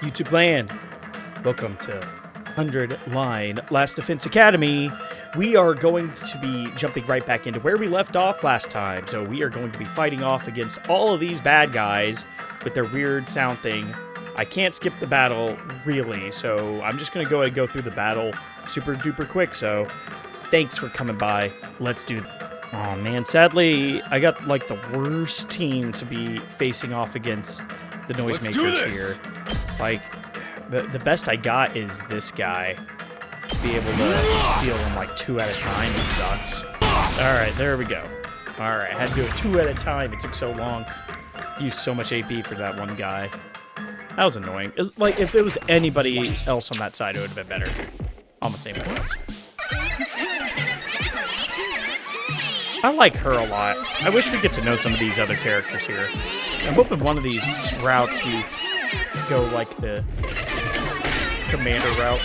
YouTube land. Welcome to 100 Line Last Defense Academy. We are going to be jumping right back into where we left off last time. So we are going to be fighting off against all of these bad guys with their weird sound thing. I can't skip the battle, really, so I'm just going to go ahead and go through the battle super duper quick. So thanks for coming by. Let's do that. Oh man, sadly, I got like the worst team to be facing off against the noisemakers here. Like, the best I got is this guy. To be able to deal him like 2 at a time, it sucks. Alright, there we go. Alright, I had to do it 2 at a time. It took so long. Used so much AP for that one guy. That was annoying. It was like, if it was anybody else on that side, it would have been better. Almost same points. I like her a lot. I wish we get to know some of these other characters here. I'm hoping one of these routes we go like the commander route.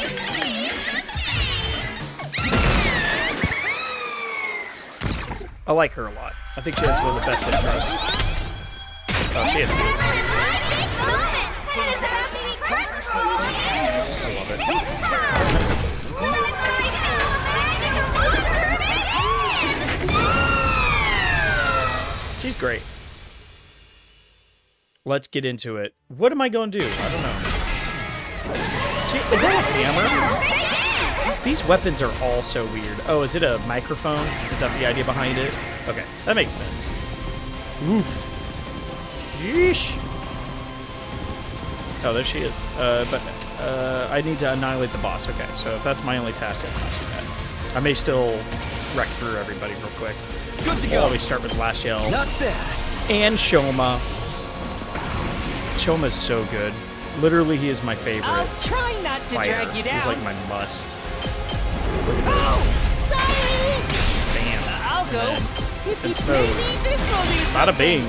I like her a lot. I think she has one of the best intros. Oh, she has good. I love it. She's great. Let's get into it. What am I going to do? I don't know. Is that a hammer? These weapons are all so weird. Oh, is it a microphone? Is that the idea behind it? Okay, that makes sense. Oof. Yeesh. Oh, there she is. I need to annihilate the boss. Okay, so if that's my only task, that's not too bad. I may still wreck through everybody real quick. Good to go. We'll always start with Last Yell. Not bad. And Shoma. Shoma's so good. Literally, he is my favorite. I'll try not to fighter. drag you down. He's like my must. Look at this. Sorry. Bam. I'll go. If you Defense play mode. me, this will be Bada something. bing.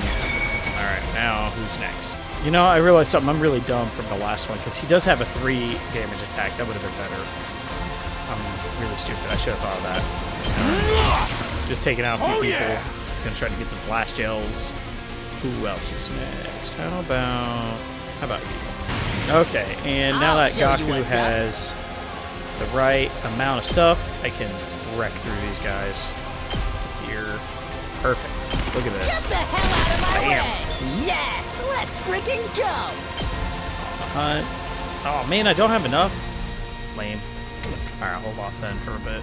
All right, now who's next? You know, I realized something. I'm really dumb from the last one because he does have a 3 damage attack. That would have been better. I'm really stupid. I should have thought of that. Just taking out a few people. Yeah. Gonna try to get some blast gels. Who else is next? How about you? Okay, and now that Gaku has the right amount of stuff, I can wreck through these guys here. Perfect. Look at this. Get the hell out of my Bam. way. Yeah, let's freaking go. Hunt. Oh man, I don't have enough. Lame. Alright, hold off then for a bit.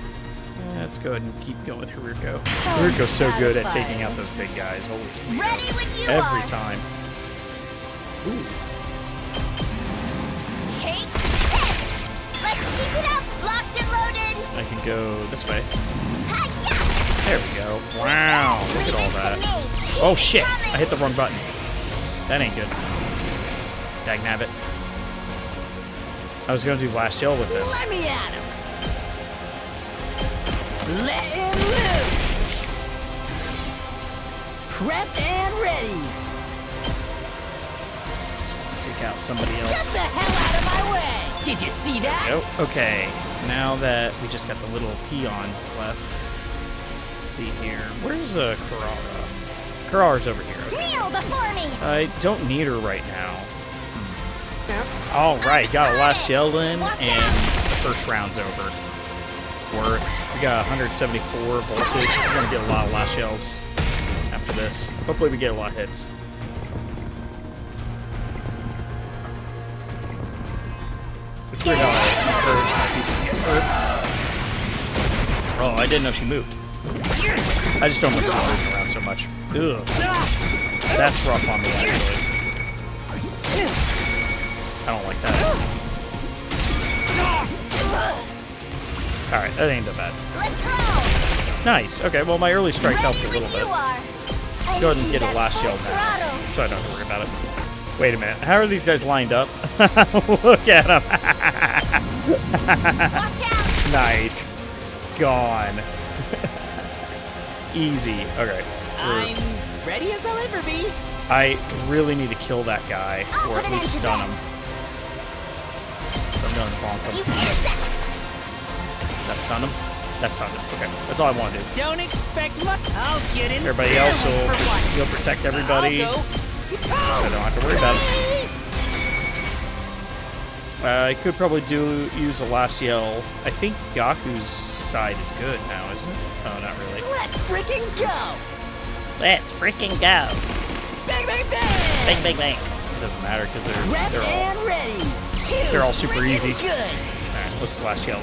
Let's go ahead and keep going with Haruko. Haruko's so good at taking out those big guys. Holy Toledo. Ready when you Every are. time. Ooh. Take this. Let's keep it up. Locked and loaded. I can go this way. Hi-ya. There we go. Wow, look at all that. Oh shit, I hit the wrong button. That ain't good. Dagnabbit. I was gonna do Last Yell with him. Let me at him. Let him loose. Prepped and ready. Just want to take out somebody Get else. the hell out of my way. Did you see that? Nope. Okay, now that we just got the little peons left. Let's see here. Where's Kurara? Kurara's over here. Kneel before me. I don't need her right now. All right, got a Last Yell in, and the first round's over. Worth. We got 174 voltage. We're gonna get a lot of Last Yells after this. Hopefully, we get a lot of hits. It's weird how I encourage my people to get hurt. Oh, I didn't know she moved. I just don't remember moving around so much. Ugh. That's rough on me, actually. I don't like that. Alright, that ain't that bad. Let's roll. Nice. Okay, well, my early strike helped a little bit. You are. Go ahead and get a Last Yell now, so I don't have to worry about it. Wait a minute. How are these guys lined up? Look at them. Watch out. Nice. Gone. Easy. Okay. I'm ready as I'll ever be. I really need to kill that guy, I'll or put at an least end to stun him. this. I'm going to bonk You him. insect. That stun him? That stunned him. Okay, that's all I want to do. Don't expect much. I'll get in. Everybody else will For once. you'll protect everybody. I'll go. I don't have to worry about it. I could probably use a last yell. I think Gaku's side is good now, isn't it? Oh, not really. Let's freaking go! Let's freaking go! Bang, bang, bang! Bang, bang, bang. It doesn't matter because Prepped and ready. they're all super easy. Good. Alright, let's last yell.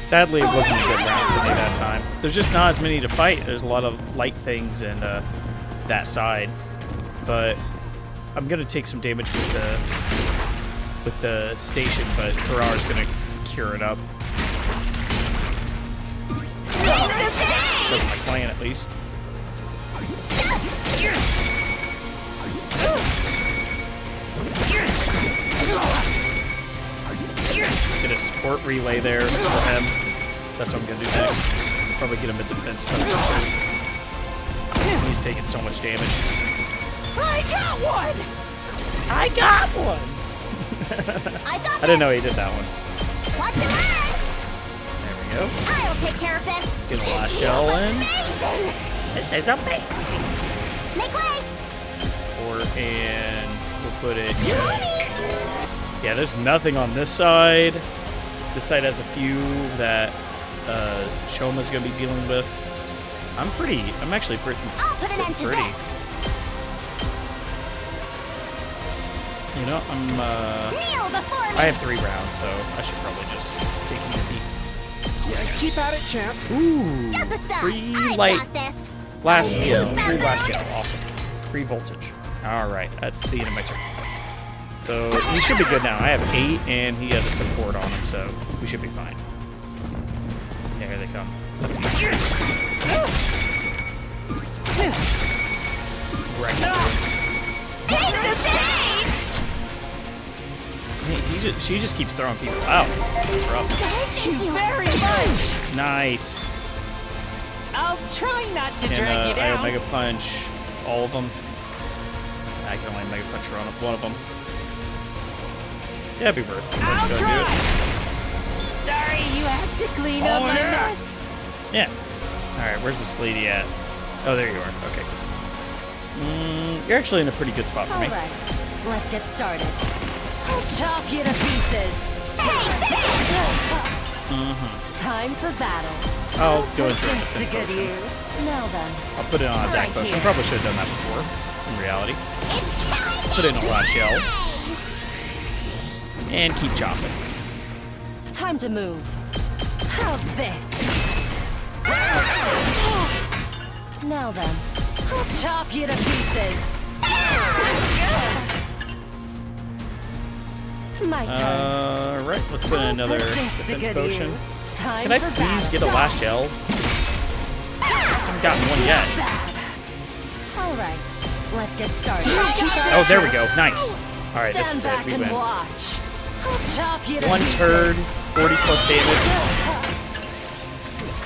Sadly, it wasn't a good round for me that time. There's just not as many to fight. There's a lot of light things in that side. But I'm going to take some damage with the station, but Ferrar's going to cure it up. That's my plan, at least. Get a support relay there for him. That's what I'm going to do next. Probably get him a defense potion. He's taking so much damage. I got one! I got one! I didn't know he did that one. Watch your back. There we go. I'll take care of this. Let's get a last shell in. This is amazing. Make way. Support, and we'll put it here. Yeah, there's nothing on this side. This side has a few that Shoma's gonna be dealing with. I'm actually pretty. I'll put an end to this. You know, Kneel before me. I have 3 rounds, so I should probably just take it easy. Yeah, keep at it, champ. Ooh, Step aside. 3 I light got this. last yell, 3 last yell, awesome. 3 voltage. All right, that's the end of my turn. So he should be good now. I have 8, and he has a support on him, so we should be fine. Yeah, here they come. Let's see. Right. Take the stage. She just keeps throwing people out. That's rough. Thank you very much. Nice. I'll try not to And drag you I down. Omega Punch all of them. I can only Omega Punch one of them. Yeah, it'd be worth it. I'll Let's go try. do it. Sorry, you have to clean up my mess. Yeah. Alright, where's this lady at? Oh, there you are. Okay. You're actually in a pretty good spot for me. Alright, let's get started. I'll chop you to pieces. Time for battle. I'll go Put into this to defense good potion. use. Now then, I'll put it on attack Right potion. here. Probably should have done that before, in reality. Put it in a last shell. And keep chopping. time to move. How's this? Now then, I'll chop you to pieces. My turn. Alright, let's put in another Put this to defense good potion. use. Time Can I for please battle. get a last shell? I haven't gotten one yet. Bad. All right, let's get started. Oh, there we go. Nice. Alright, this is Stand it. back We and win. watch. I'll chop you to One pieces. turn, 40 plus damage.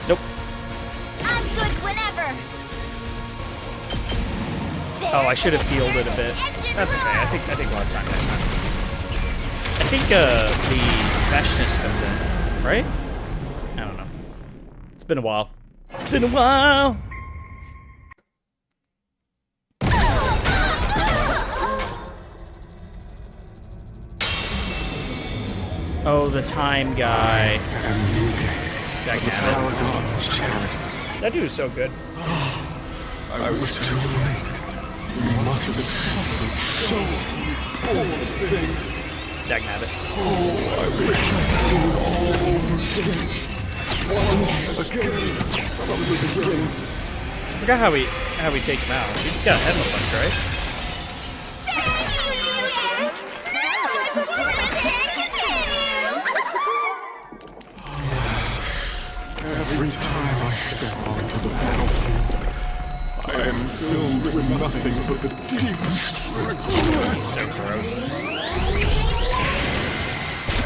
Nope. I'm good whenever. Oh, I should have healed it a bit. That's okay. I think we'll have time next time. I think the meshness comes in, right? I don't know. It's been a while. It's been a while. Oh, the time guy. That dude is so good. I was too late. You must have suffered so. Poor thing. Dagnabbit. Oh, I wish I could do it all over again. Once again. From the beginning. I forgot how we take him out. We just got a head punch, right? Every time I step onto the battlefield, I am filled with nothing but the deepest regret. He's so gross.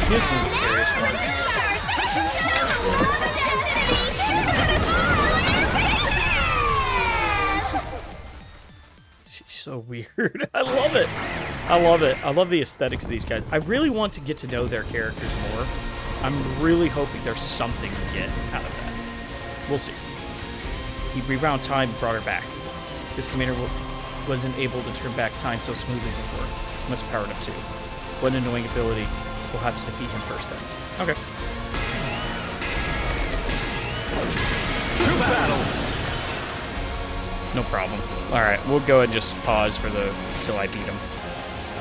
Here's one of the scariest ones. She's so weird. I love it. I love it. I love the aesthetics of these guys. I really want to get to know their characters more. I'm really hoping there's something to get out of that. We'll see. He rewound time and brought her back. This commander wasn't able to turn back time so smoothly before. Must have powered up too. What annoying ability. We'll have to defeat him first then. Okay. To battle! No problem. Alright, we'll go ahead and just pause for till I beat him.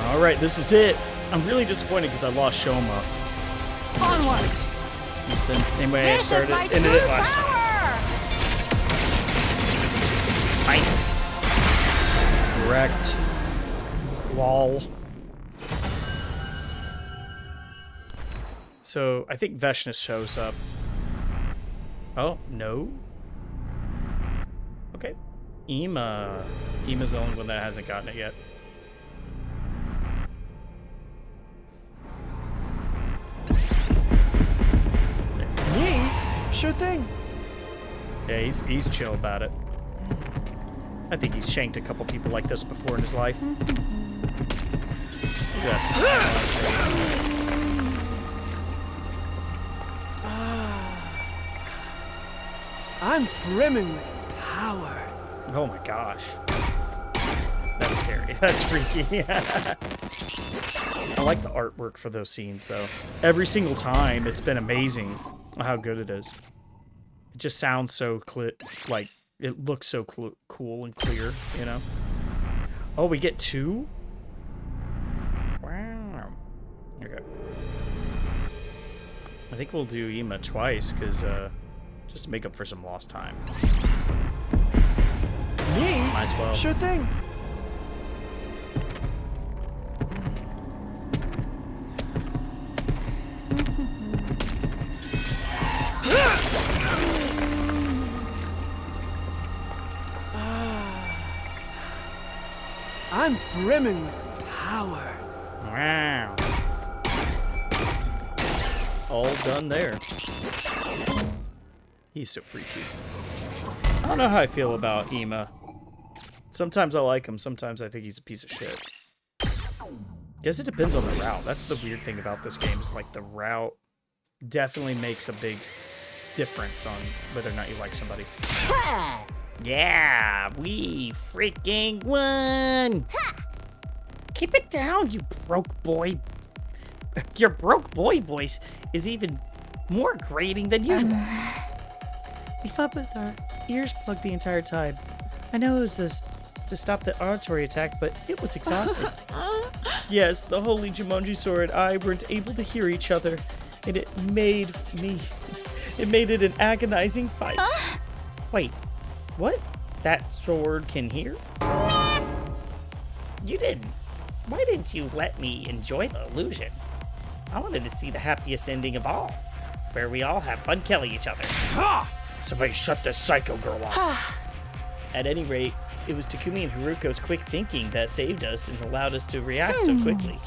Alright, this is it. I'm really disappointed because I lost Shoma. Onward! It's the same way This I started is my ended true it last time. power! Fight. Correct. Lol. So, I think Veshna shows up. Oh, no? Okay. Ema. Ema's the only one that hasn't gotten it yet. Me? Sure thing. Yeah, he's chill about it. I think he's shanked a couple people like this before in his life. That's I'm brimming with power. Oh my gosh. That's scary. That's freaky. I like the artwork for those scenes, though. Every single time, it's been amazing how good it is. It just sounds so like, it looks so cool and clear, you know? Oh, we get 2? Wow. Okay. I think we'll do Ema twice, because, just to make up for some lost time. Me? Might as well. Sure thing. I'm brimming with power. Wow. All done there. He's so freaky. I don't know how I feel about Ema. Sometimes I like him, sometimes I think he's a piece of shit. Guess it depends on the route. That's the weird thing about this game, is like the route definitely makes a big difference on whether or not you like somebody. Yeah, we freaking won! Keep it down, you broke boy. Your broke boy voice is even more grating than usual. We fought with our ears plugged the entire time. I know it was this to stop the auditory attack, but it was exhausting. Yes, the holy Jumonji sword and I weren't able to hear each other, and it made it an agonizing fight. Wait, what? That sword can hear? You didn't. Why didn't you let me enjoy the illusion? I wanted to see the happiest ending of all, where we all have fun killing each other. Somebody shut this psycho girl off. At any rate, it was Takumi and Haruko's quick thinking that saved us and allowed us to react so quickly.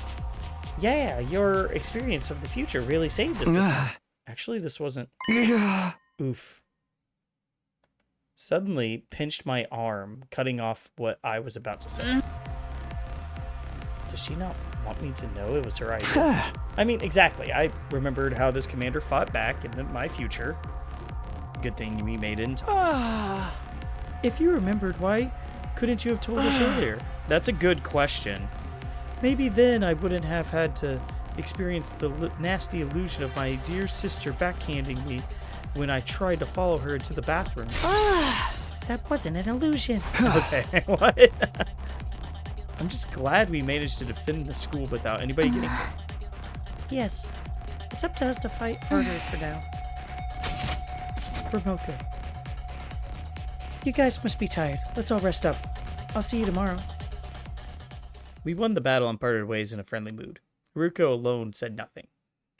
Yeah, your experience of the future really saved us this time. Actually, this wasn't... Oof. Suddenly pinched my arm, cutting off what I was about to say. Does she not want me to know it was her idea? I mean, exactly. I remembered how this commander fought back in my future. Good thing we made it in time. If you remembered, why couldn't you have told us earlier? That's a good question. Maybe then I wouldn't have had to experience the nasty illusion of my dear sister backhanding me when I tried to follow her into the bathroom. That wasn't an illusion. Okay, what? I'm just glad we managed to defend the school without anybody getting hurt. Yes, it's up to us to fight harder for now. For Mocha. You guys must be tired. Let's all rest up. I'll see you tomorrow. We won the battle and parted ways in a friendly mood. Haruko alone said nothing.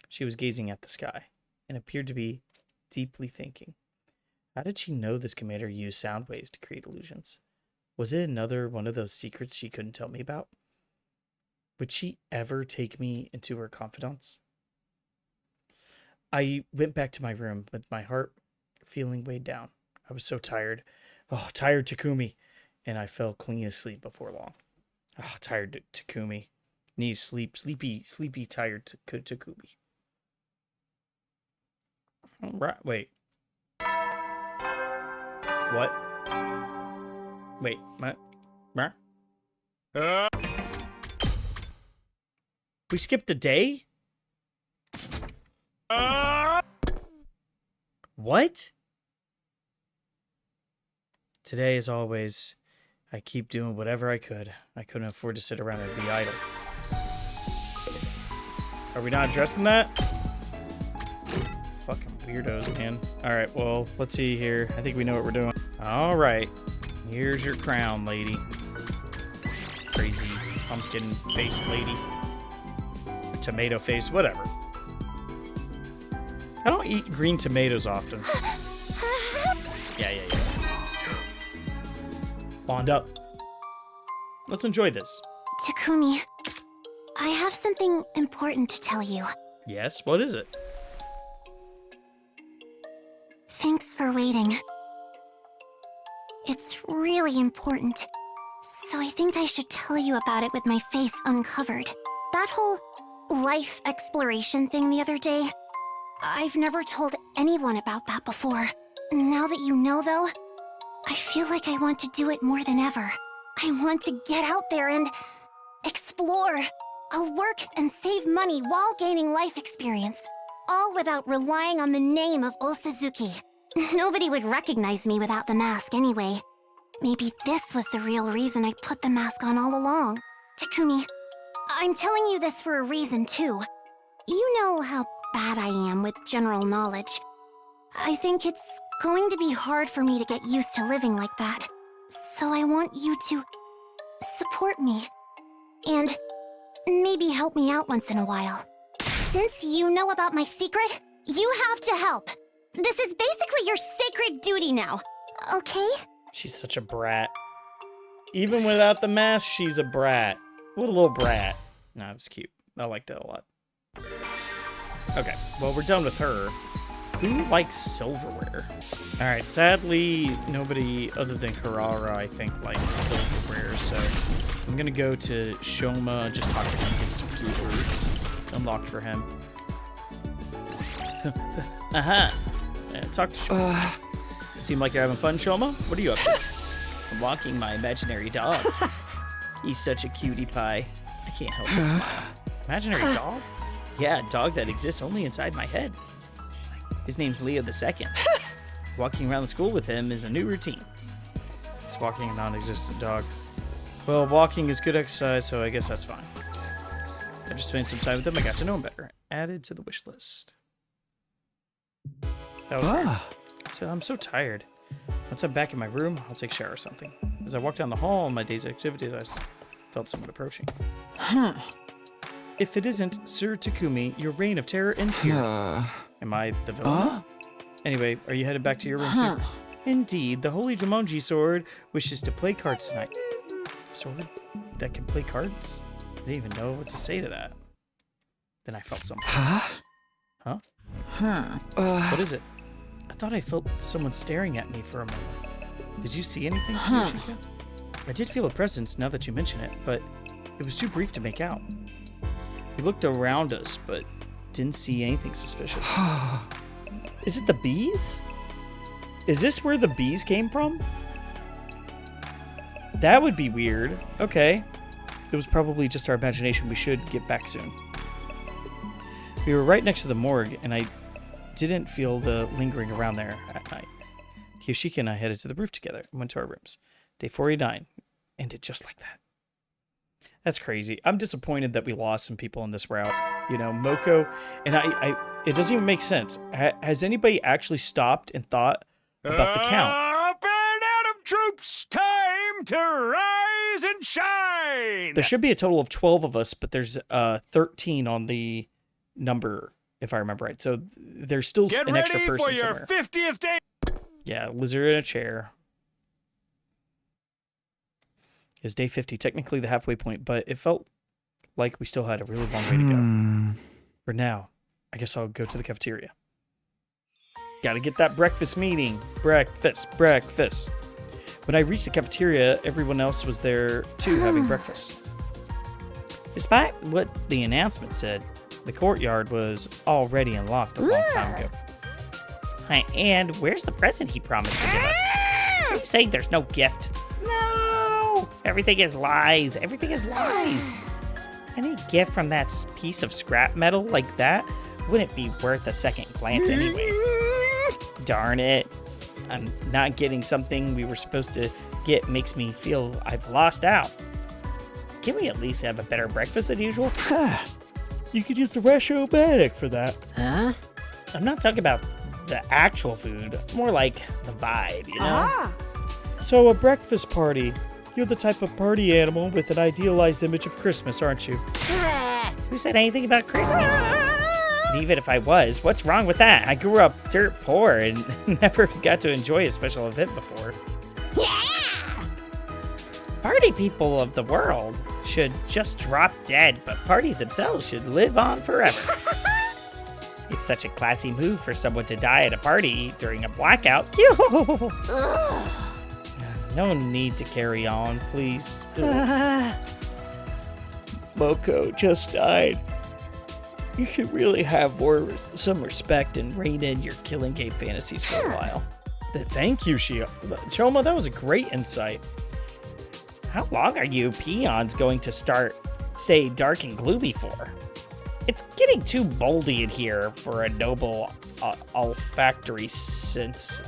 She was gazing at the sky and appeared to be deeply thinking. How did she know this commander used sound waves to create illusions? Was it another one of those secrets she couldn't tell me about? Would she ever take me into her confidence? I went back to my room with my heart feeling weighed down. I was so tired. Oh, tired Takumi. And I fell clean asleep before long. Oh, tired Takumi. Need sleep. Sleepy, tired Takumi. Right, wait. What? Wait, what? We skipped a day? What? Today, as always, I keep doing whatever I could. I couldn't afford to sit around and be idle. Are we not addressing that? Fucking weirdos, man. Alright, well, let's see here. I think we know what we're doing. Alright. Here's your crown, lady. Crazy pumpkin face lady. Tomato face, whatever. I don't eat green tomatoes often. Yeah. Bond up. Let's enjoy this. Takumi, I have something important to tell you. Yes, what is it? Thanks for waiting. It's really important, so I think I should tell you about it with my face uncovered. That whole life exploration thing the other day, I've never told anyone about that before. Now that you know, though, I feel like I want to do it more than ever. I want to get out there and explore. I'll work and save money while gaining life experience, all without relying on the name of Osazuki. Nobody would recognize me without the mask anyway. Maybe this was the real reason I put the mask on all along. Takumi, I'm telling you this for a reason too. You know how bad I am with general knowledge. I think it's going to be hard for me to get used to living like that. So I want you to support me and maybe help me out once in a while. Since you know about my secret, you have to help. This is basically your sacred duty now, okay? She's such a brat. Even without the mask, she's a brat. What a little brat. No, it was cute. I liked it a lot. Okay, well, we're done with her. Who likes silverware? Alright, sadly, nobody other than Karara, I think, likes silverware, so I'm gonna go to Shoma, just talk to him, get some cute words unlocked for him. Talk to Shoma. Seem like you're having fun, Shoma? What are you up to? I'm walking my imaginary dog. He's such a cutie pie. I can't help but smile. Imaginary dog? Yeah, a dog that exists only inside my head. His name's Leo II. Walking around the school with him is a new routine. He's walking a non-existent dog. Well, walking is good exercise, so I guess that's fine. I just spent some time with him. I got to know him better. Added to the wish list. That was weird. So I'm so tired. Once I'm back in my room, I'll take a shower or something. As I walk down the hall on my day's activities, I felt someone approaching. If it isn't Sir Takumi, your reign of terror ends here. Am I the villain? Anyway, are you headed back to your room too? Indeed, the Holy Jumonji sword wishes to play cards tonight. Sword that can play cards? I didn't even know what to say to that. Then I felt something. Huh? What is it? I thought I felt someone staring at me for a moment. Did you see anything, Yoshika? I did feel a presence now that you mention it, but it was too brief to make out. We looked around us, but didn't see anything suspicious. Is it the bees? Is this where the bees came from? That would be weird. Okay. It was probably just our imagination. We should get back soon. We were right next to the morgue, and I didn't feel the lingering around there at night. Kyoshika and I headed to the roof together and went to our rooms. Day 49 ended just like that. That's crazy. I'm disappointed that we lost some people on this route. You know, Moko, and I it doesn't even make sense. Has anybody actually stopped and thought about the count? Up and Adam troops, time to rise and shine! There should be a total of 12 of us, but there's 13 on the number, if I remember right. So there's still an extra person Get ready for your 50th day! Yeah, lizard in a chair. It was day 50, technically the halfway point, but it felt like we still had a really long way to go. For now, I guess I'll go to the cafeteria. Gotta get that breakfast meeting. Breakfast. When I reached the cafeteria, everyone else was there too, having breakfast. Despite what the announcement said, the courtyard was already unlocked a long time ago. Hi, and where's the present he promised to give us? Are you saying there's no gift? No! Everything is lies. Any gift from that piece of scrap metal like that wouldn't be worth a second glance anyway. Darn it. I'm not getting something we were supposed to get makes me feel I've lost out. Can we at least have a better breakfast than usual? You could use the Rashomatic for that. Huh? I'm not talking about the actual food, more like the vibe, you know? So a breakfast party. You're the type of party animal with an idealized image of Christmas, aren't you? Who said anything about Christmas? And even if I was, what's wrong with that? I grew up dirt poor and never got to enjoy a special event before. Party people of the world should just drop dead, but parties themselves should live on forever. It's such a classy move for someone to die at a party during a blackout. No need to carry on, please. Moko just died. You should really have some respect and rein in your killing game fantasies for a while. Thank you, Shoma. That was a great insight. How long are you peons going to stay dark and gloomy for? It's getting too moldy in here for a noble olfactory senses.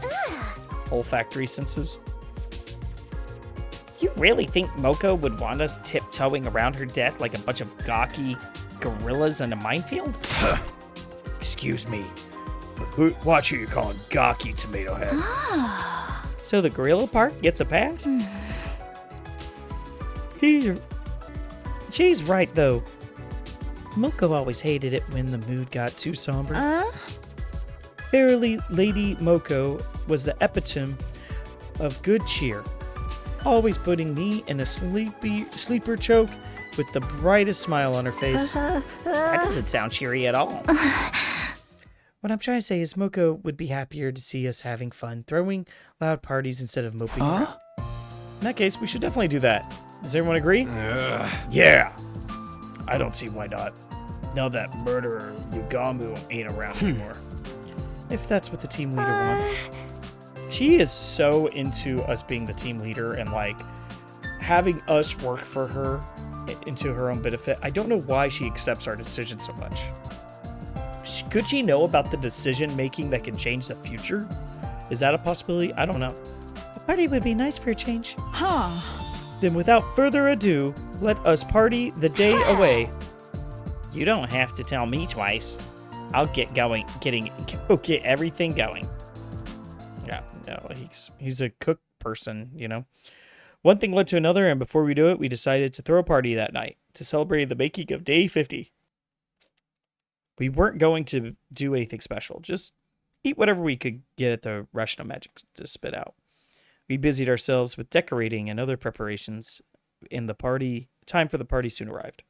Olfactory senses? You really think Moko would want us tiptoeing around her death like a bunch of gawky gorillas in a minefield? Excuse me. Watch who you're calling gawky, Tomato Head. So the gorilla part gets a pass? She's right, though. Moko always hated it when the mood got too somber. Verily, Lady Moko was the epitome of good cheer, always putting me in a sleeper choke with the brightest smile on her face. That doesn't sound cheery at all. What I'm trying to say is Moko would be happier to see us having fun, throwing loud parties instead of moping around. In that case, we should definitely do that. Does everyone agree? Yeah. I don't see why not. Now that murderer Yugamu ain't around anymore. If that's what the team leader wants. She is so into us being the team leader and like having us work for her into her own benefit. I don't know why she accepts our decision so much. Could she know about the decision making that can change the future? Is that a possibility? I don't know. A party would be nice for a change. Then without further ado, let us party the day away. You don't have to tell me twice. I'll get everything going. Yeah, no, he's a cook person, you know. One thing led to another, and before we do it, we decided to throw a party that night to celebrate the making of Day 50. We weren't going to do anything special, just eat whatever we could get at the Rational Magic to spit out. We busied ourselves with decorating and other preparations, and the party time for the party soon arrived.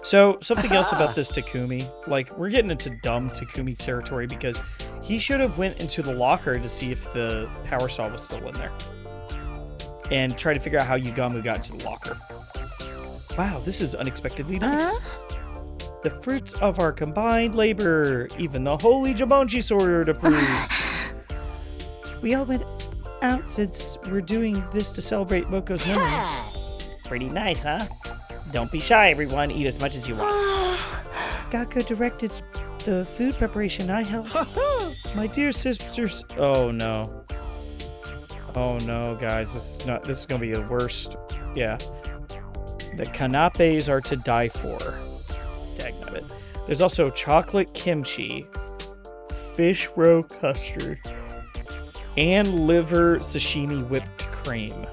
So, something else about this Takumi, like, we're getting into dumb Takumi territory because he should have went into the locker to see if the power saw was still in there. And try to figure out how Yugamu got into the locker. Wow, this is unexpectedly nice. The fruits of our combined labor, even the holy Jamonji sword approves. We all went out since we're doing this to celebrate Moko's memory. Pretty nice, huh? Don't be shy, everyone. Eat as much as you want. Gakko directed the food preparation I helped. My dear sisters. Oh no. Oh no, guys. This is gonna be the worst. Yeah. The canapes are to die for. Dagnabbit. There's also chocolate kimchi, fish roe custard, and liver sashimi whipped cream.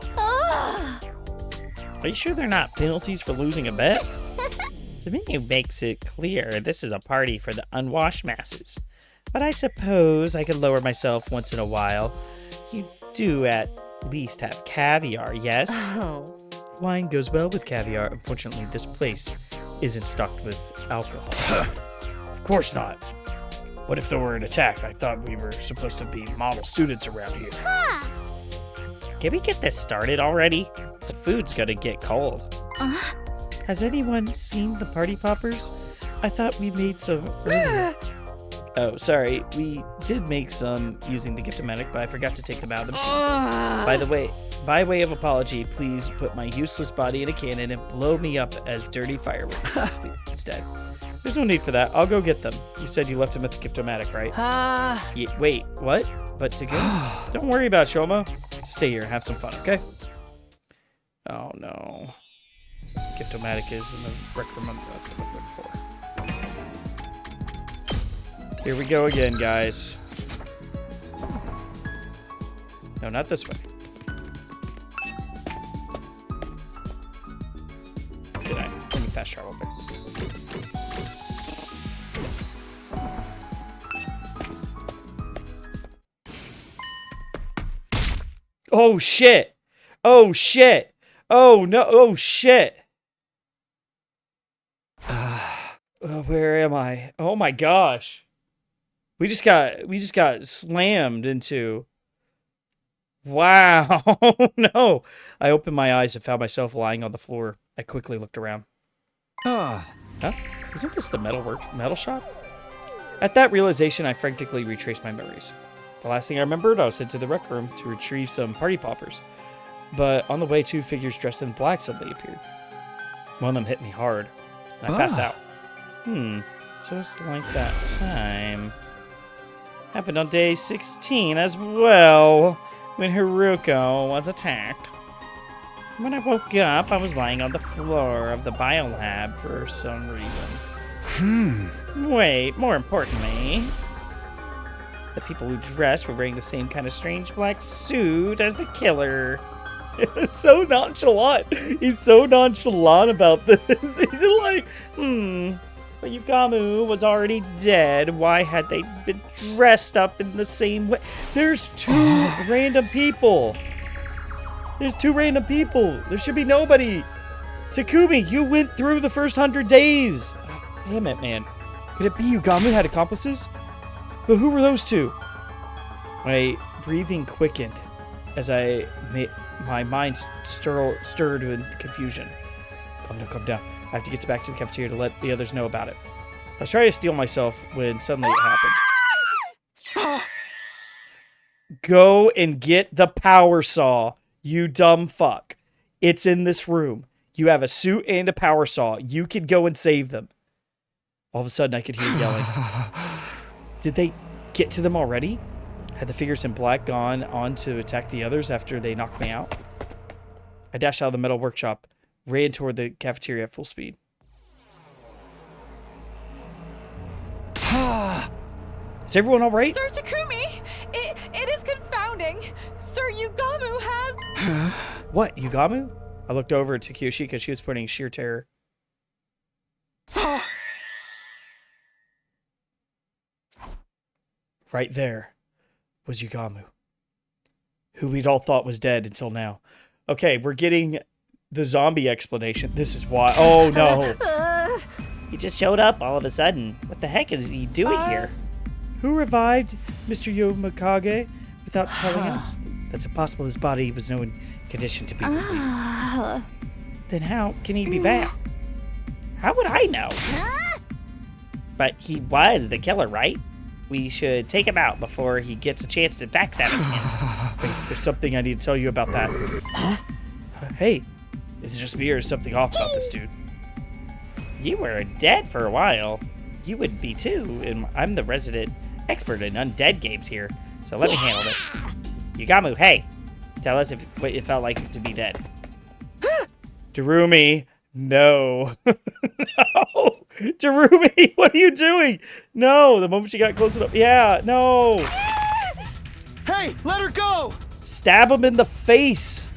Are you sure they're not penalties for losing a bet? The menu makes it clear this is a party for the unwashed masses. But I suppose I could lower myself once in a while. You do at least have caviar, yes? Oh. Wine goes well with caviar. Unfortunately, this place isn't stocked with alcohol. Of course not. What if there were an attack? I thought we were supposed to be model students around here. Can we get this started already? The food's gonna get cold. Has anyone seen the party poppers? I thought we made some earlier. Oh, sorry. We did make some using the Gift-O-Matic, but I forgot to take them out of the machine. By the way, By way of apology, please put my useless body in a cannon and blow me up as dirty fireworks instead. There's no need for that. I'll go get them. You said you left them at the Gift-O-Matic, right? Wait, what? But to go? Don't worry about it, Shoma. Just stay here and have some fun, okay? Oh, no. Gift-O-Matic is in the rec room. That's what I'm looking for. Here we go again, guys. No, not this way. Did I? Let me fast travel quick. Oh shit! Oh shit! Oh no! Oh shit! Where am I? Oh my gosh! We just got slammed into. Wow! No! I opened my eyes and found myself lying on the floor. I quickly looked around. Huh? Isn't this the metal shop? At that realization, I frantically retraced my memories. The last thing I remembered, I was sent to the rec room to retrieve some party poppers. But on the way, 2 figures dressed in black suddenly appeared. One of them hit me hard, and I passed out. Just like that time. Happened on day 16 as well, when Haruko was attacked. When I woke up, I was lying on the floor of the biolab for some reason. Wait, more importantly, the people who dressed were wearing the same kind of strange black suit as the killer. It's so nonchalant. He's so nonchalant about this. He's just like, but Yugamu was already dead. Why had they been dressed up in the same way? There's 2 random people. There's 2 random people. There should be nobody. Takumi, you went through the first 100 days. Oh, damn it, man. Could it be Yugamu had accomplices? But who were those 2? My breathing quickened as my mind stirred in confusion. Calm down. I have to get back to the cafeteria to let the others know about it. I was trying to steel myself when suddenly it happened. Go and get the power saw, you dumb fuck. It's in this room. You have a suit and a power saw. You could go and save them. All of a sudden, I could hear yelling. Did they get to them already? Had the figures in black gone on to attack the others after they knocked me out? I dashed out of the metal workshop, ran toward the cafeteria at full speed. Is everyone all right? Sir Takumi, it is confounding. Sir Yugamu has... What, Yugamu? I looked over at Kiyoshika. She was pointing sheer terror. Right there was Yugamu, who we'd all thought was dead until now. Okay, we're getting the zombie explanation. This is why. Oh, no. He just showed up all of a sudden. What the heck is he doing here? Who revived Mr. Yomakage without telling us? That's impossible. His body was no condition to be relieved. Then how can he be back? How would I know? But he was the killer, right? We should take him out before he gets a chance to backstab us again. Wait, there's something I need to tell you about that. Hey, is it just me or is something off about this dude? You were dead for a while. You would be too, and I'm the resident expert in undead games here, so let me handle this. Yugamu, hey, tell us what it felt like to be dead. Dairumi, no. No! Dairumi, what are you doing? No, the moment she got close enough. Yeah, no. Hey, let her go! Stab him in the face.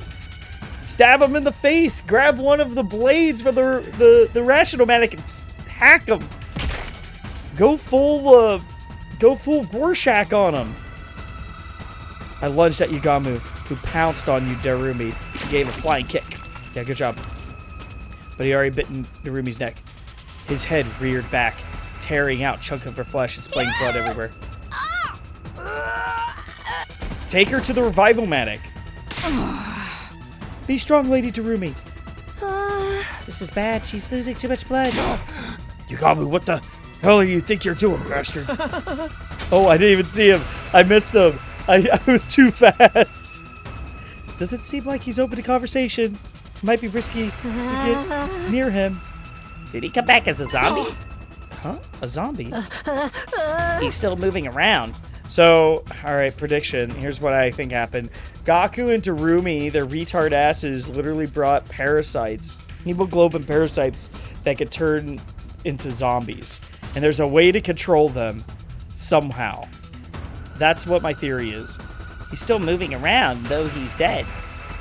Stab him in the face. Grab one of the blades for the rationomatic and hack him. Go full Rorschach on him. I lunged at Yugamu, who pounced on you, Dairumi. He gave a flying kick. Yeah, good job. But he already bitten Darumi's neck. His head reared back, tearing out chunks of her flesh and splaying blood everywhere. Take her to the revival-matic. Be strong, Lady Dairumi. This is bad. She's losing too much blood. Yugamu, what the hell do you think you're doing, bastard? Oh, I didn't even see him. I missed him. I was too fast. Doesn't seem like he's open to conversation. Might be risky to get near him. Did he come back as a zombie? Huh? A zombie? He's still moving around. So, alright, prediction. Here's what I think happened. Gaku and Dairumi, their retard asses, literally brought parasites, hemoglobin parasites that could turn into zombies. And there's a way to control them somehow. That's what my theory is. He's still moving around, though he's dead.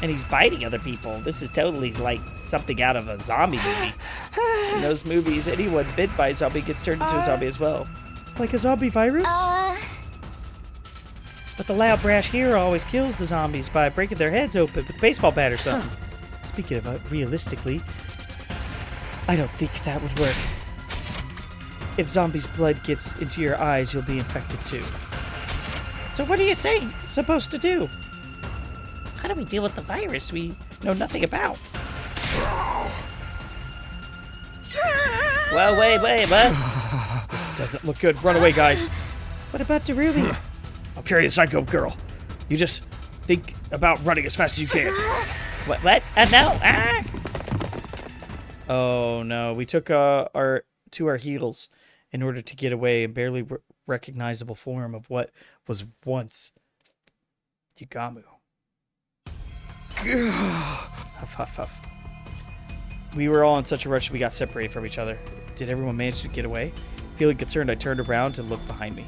And he's biting other people. This is totally like something out of a zombie movie. In those movies, anyone bit by a zombie gets turned into a zombie as well. Like a zombie virus? But the loud, brash hero always kills the zombies by breaking their heads open with a baseball bat or something. Speaking of realistically, I don't think that would work. If zombies' blood gets into your eyes, you'll be infected too. So what are you saying? Supposed to do? How do we deal with the virus we know nothing about? Well, wait, what? This doesn't look good. Run away, guys. What about Dairumi? I'll carry the psycho girl. You just think about running as fast as you can. What? No! Ah! Oh no, we took our heels in order to get away in barely recognizable form of what was once Yugamu. Huff, huff, huff. We were all in such a rush we got separated from each other. Did everyone manage to get away? Feeling concerned, I turned around to look behind me.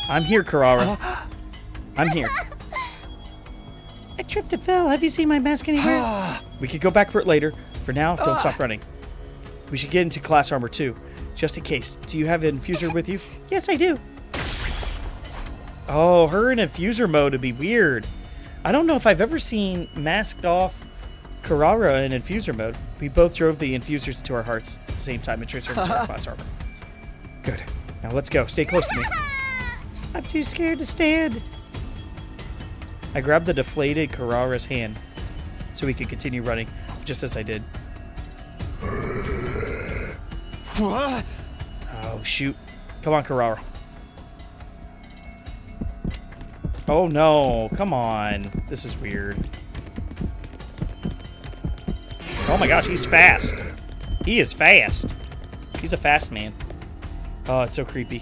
I'm here, Karara. I'm here. I tripped and fell. Have you seen my mask anywhere? We could go back for it later. For now, don't stop running. We should get into class armor too, just in case. Do you have an infuser with you? Yes, I do. Oh, her in infuser mode would be weird. I don't know if I've ever seen masked off Karara in infuser mode. We both drove the infusers to our hearts at the same time and transferred into our class armor. Good. Now let's go. Stay close to me. I'm too scared to stand. I grabbed the deflated Karara's hand so we could continue running, just as I did. What? Oh, shoot. Come on, Karara. Oh, no. Come on. This is weird. Oh, my gosh. He's fast. He is fast. He's a fast man. Oh, it's so creepy.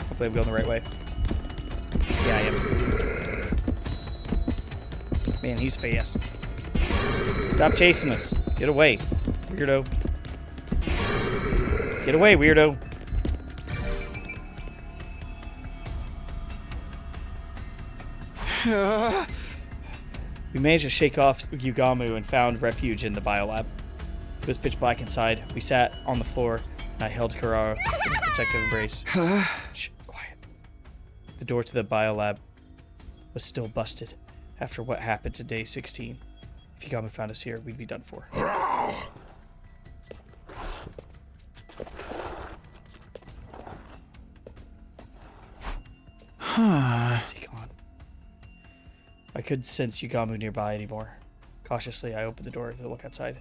Hopefully I'm going the right way. Yeah, I am. Man, he's fast. Stop chasing us. Get away, weirdo. Get away, weirdo. We managed to shake off Yugamu and found refuge in the biolab. It was pitch black inside. We sat on the floor, and I held Karara in a protective embrace. Shh, quiet. The door to the biolab was still busted after what happened to day 16. If Yugamu found us here, we'd be done for. Is he gone? I couldn't sense Yugamu nearby anymore. Cautiously, I opened the door to look outside.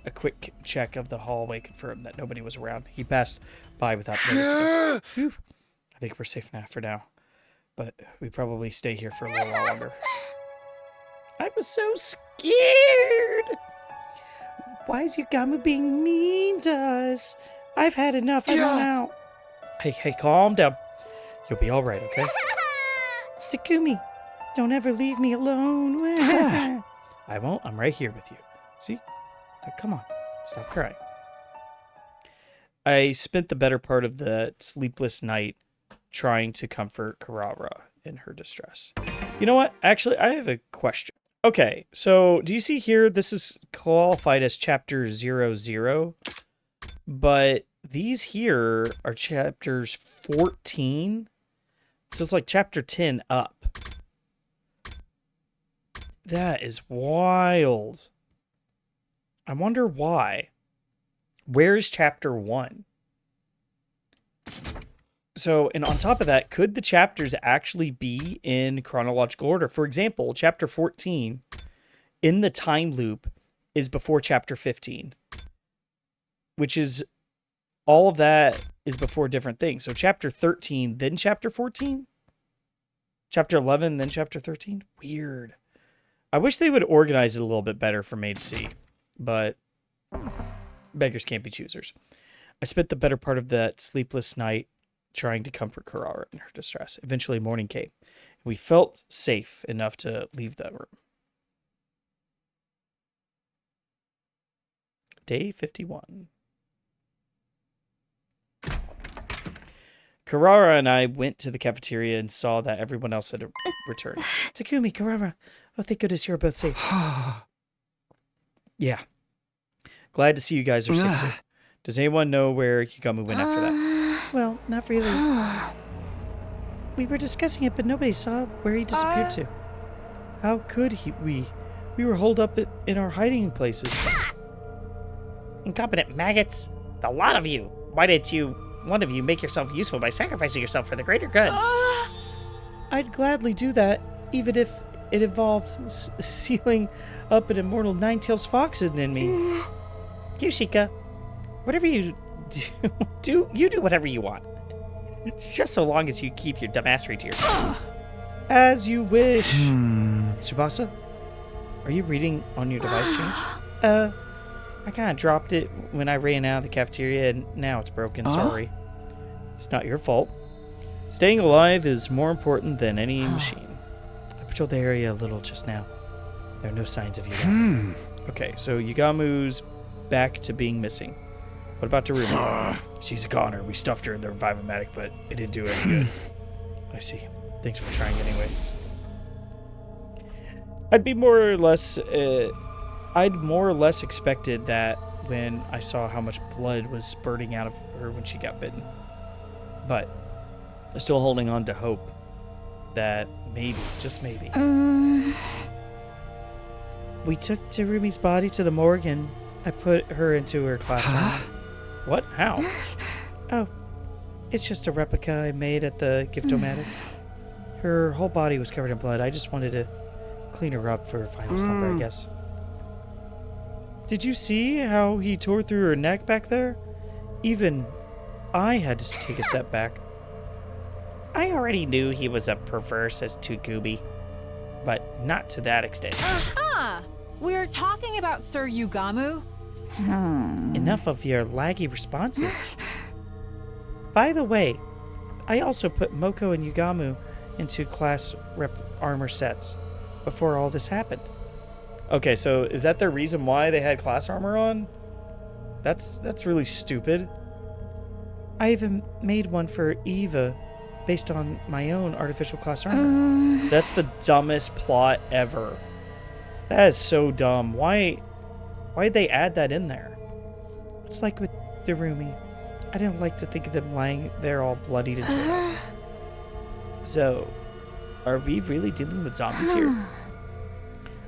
A quick check of the hallway confirmed that nobody was around. He passed by without noticing us. Whew. I think we're safe now for now, but we probably stay here for a little while longer. I was so scared. Why is Yugamu being mean to us? I've had enough. I don't know. Hey, calm down. You'll be all right, okay? Takumi, don't ever leave me alone. I won't. I'm right here with you. See? Now, come on. Stop crying. I spent the better part of the sleepless night trying to comfort Karara in her distress. You know what? Actually, I have a question. Okay, so do you see here, this is qualified as chapter 00, but these here are chapters 14, so it's like chapter 10 up. That is wild. I wonder why. Where is chapter 1? So, and on top of that, could the chapters actually be in chronological order? For example, chapter 14 in the time loop is before chapter 15, which is all of that is before different things. So chapter 13, then chapter 14? Chapter 11, then chapter 13? Weird. I wish they would organize it a little bit better for me to see, but beggars can't be choosers. I spent the better part of that sleepless night trying to comfort Karara in her distress. Eventually, morning came. We felt safe enough to leave the room. Day 51. Karara and I went to the cafeteria and saw that everyone else had returned. Takumi, Karara. Oh, thank goodness you're both safe. Yeah. Glad to see you guys are safe too. Does anyone know where Yugamu went after that? Well, not really. We were discussing it, but nobody saw where he disappeared to. How could we? We were holed up in our hiding places. Incompetent maggots. The lot of you. Why didn't one of you make yourself useful by sacrificing yourself for the greater good? I'd gladly do that, even if it involved sealing up an immortal nine-tails fox in me. Yushika, whatever you do, you do whatever you want. Just so long as you keep your dumbassery to yourself. As you wish. Tsubasa, are you reading on your device change? I kind of dropped it when I ran out of the cafeteria, and now it's broken. Sorry. It's not your fault. Staying alive is more important than any machine. I patrolled the area a little just now. There are no signs of Yugamu. Okay, so Yugamu's back to being missing. What about Dairumi? She's a goner. We stuffed her in the revive-o-matic, but it didn't do any good. I see. Thanks for trying anyways. I'd more or less expected that when I saw how much blood was spurting out of her when she got bitten. But I'm still holding on to hope that maybe, just maybe. We took Darumi's body to the morgue and I put her into her classroom. What? How? Oh, it's just a replica I made at the gift-o-matic. Her whole body was covered in blood. I just wanted to clean her up for her final slumber, I guess. Did you see how he tore through her neck back there? Even I had to take a step back. I already knew he was a perverse as to Gooby, but not to that extent. Aha! We're talking about Sir Yugamu. Enough of your laggy responses. By the way, I also put Moko and Yugamu into class rep armor sets before all this happened. Okay, so is that the reason why they had class armor on? That's really stupid. I even made one for Eva based on my own artificial class armor. That's the dumbest plot ever. That is so dumb. Why'd they add that in there? It's like with Dairumi. I didn't like to think of them lying there all bloodied and torn. So, are we really dealing with zombies here?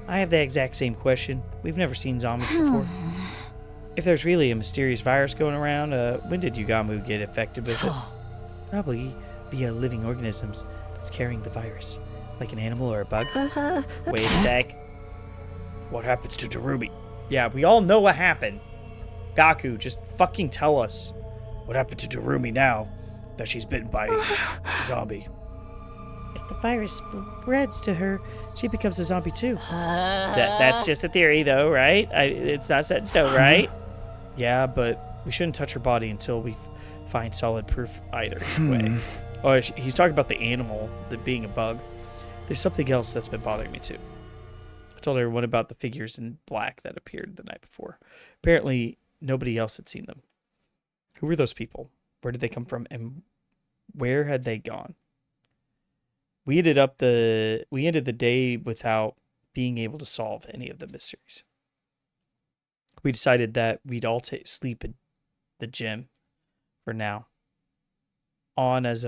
I have the exact same question. We've never seen zombies before. If there's really a mysterious virus going around, when did Yugamu get infected with it? Probably via living organisms that's carrying the virus, like an animal or a bug. Wait a sec. What happens to Dairumi? Yeah, we all know what happened. Gaku, just fucking tell us. What happened to Dairumi now that she's bitten by a zombie? If the virus spreads to her, she becomes a zombie too. That's just a theory, though, right? It's not set in stone, right? Yeah, but we shouldn't touch her body until we find solid proof either way. Oh, he's talking about the animal, being a bug. There's something else that's been bothering me too. I told everyone about the figures in black that appeared the night before. Apparently, nobody else had seen them. Who were those people? Where did they come from? And where had they gone? We ended the day without being able to solve any of the mysteries. We decided that we'd all sleep in the gym for now, on as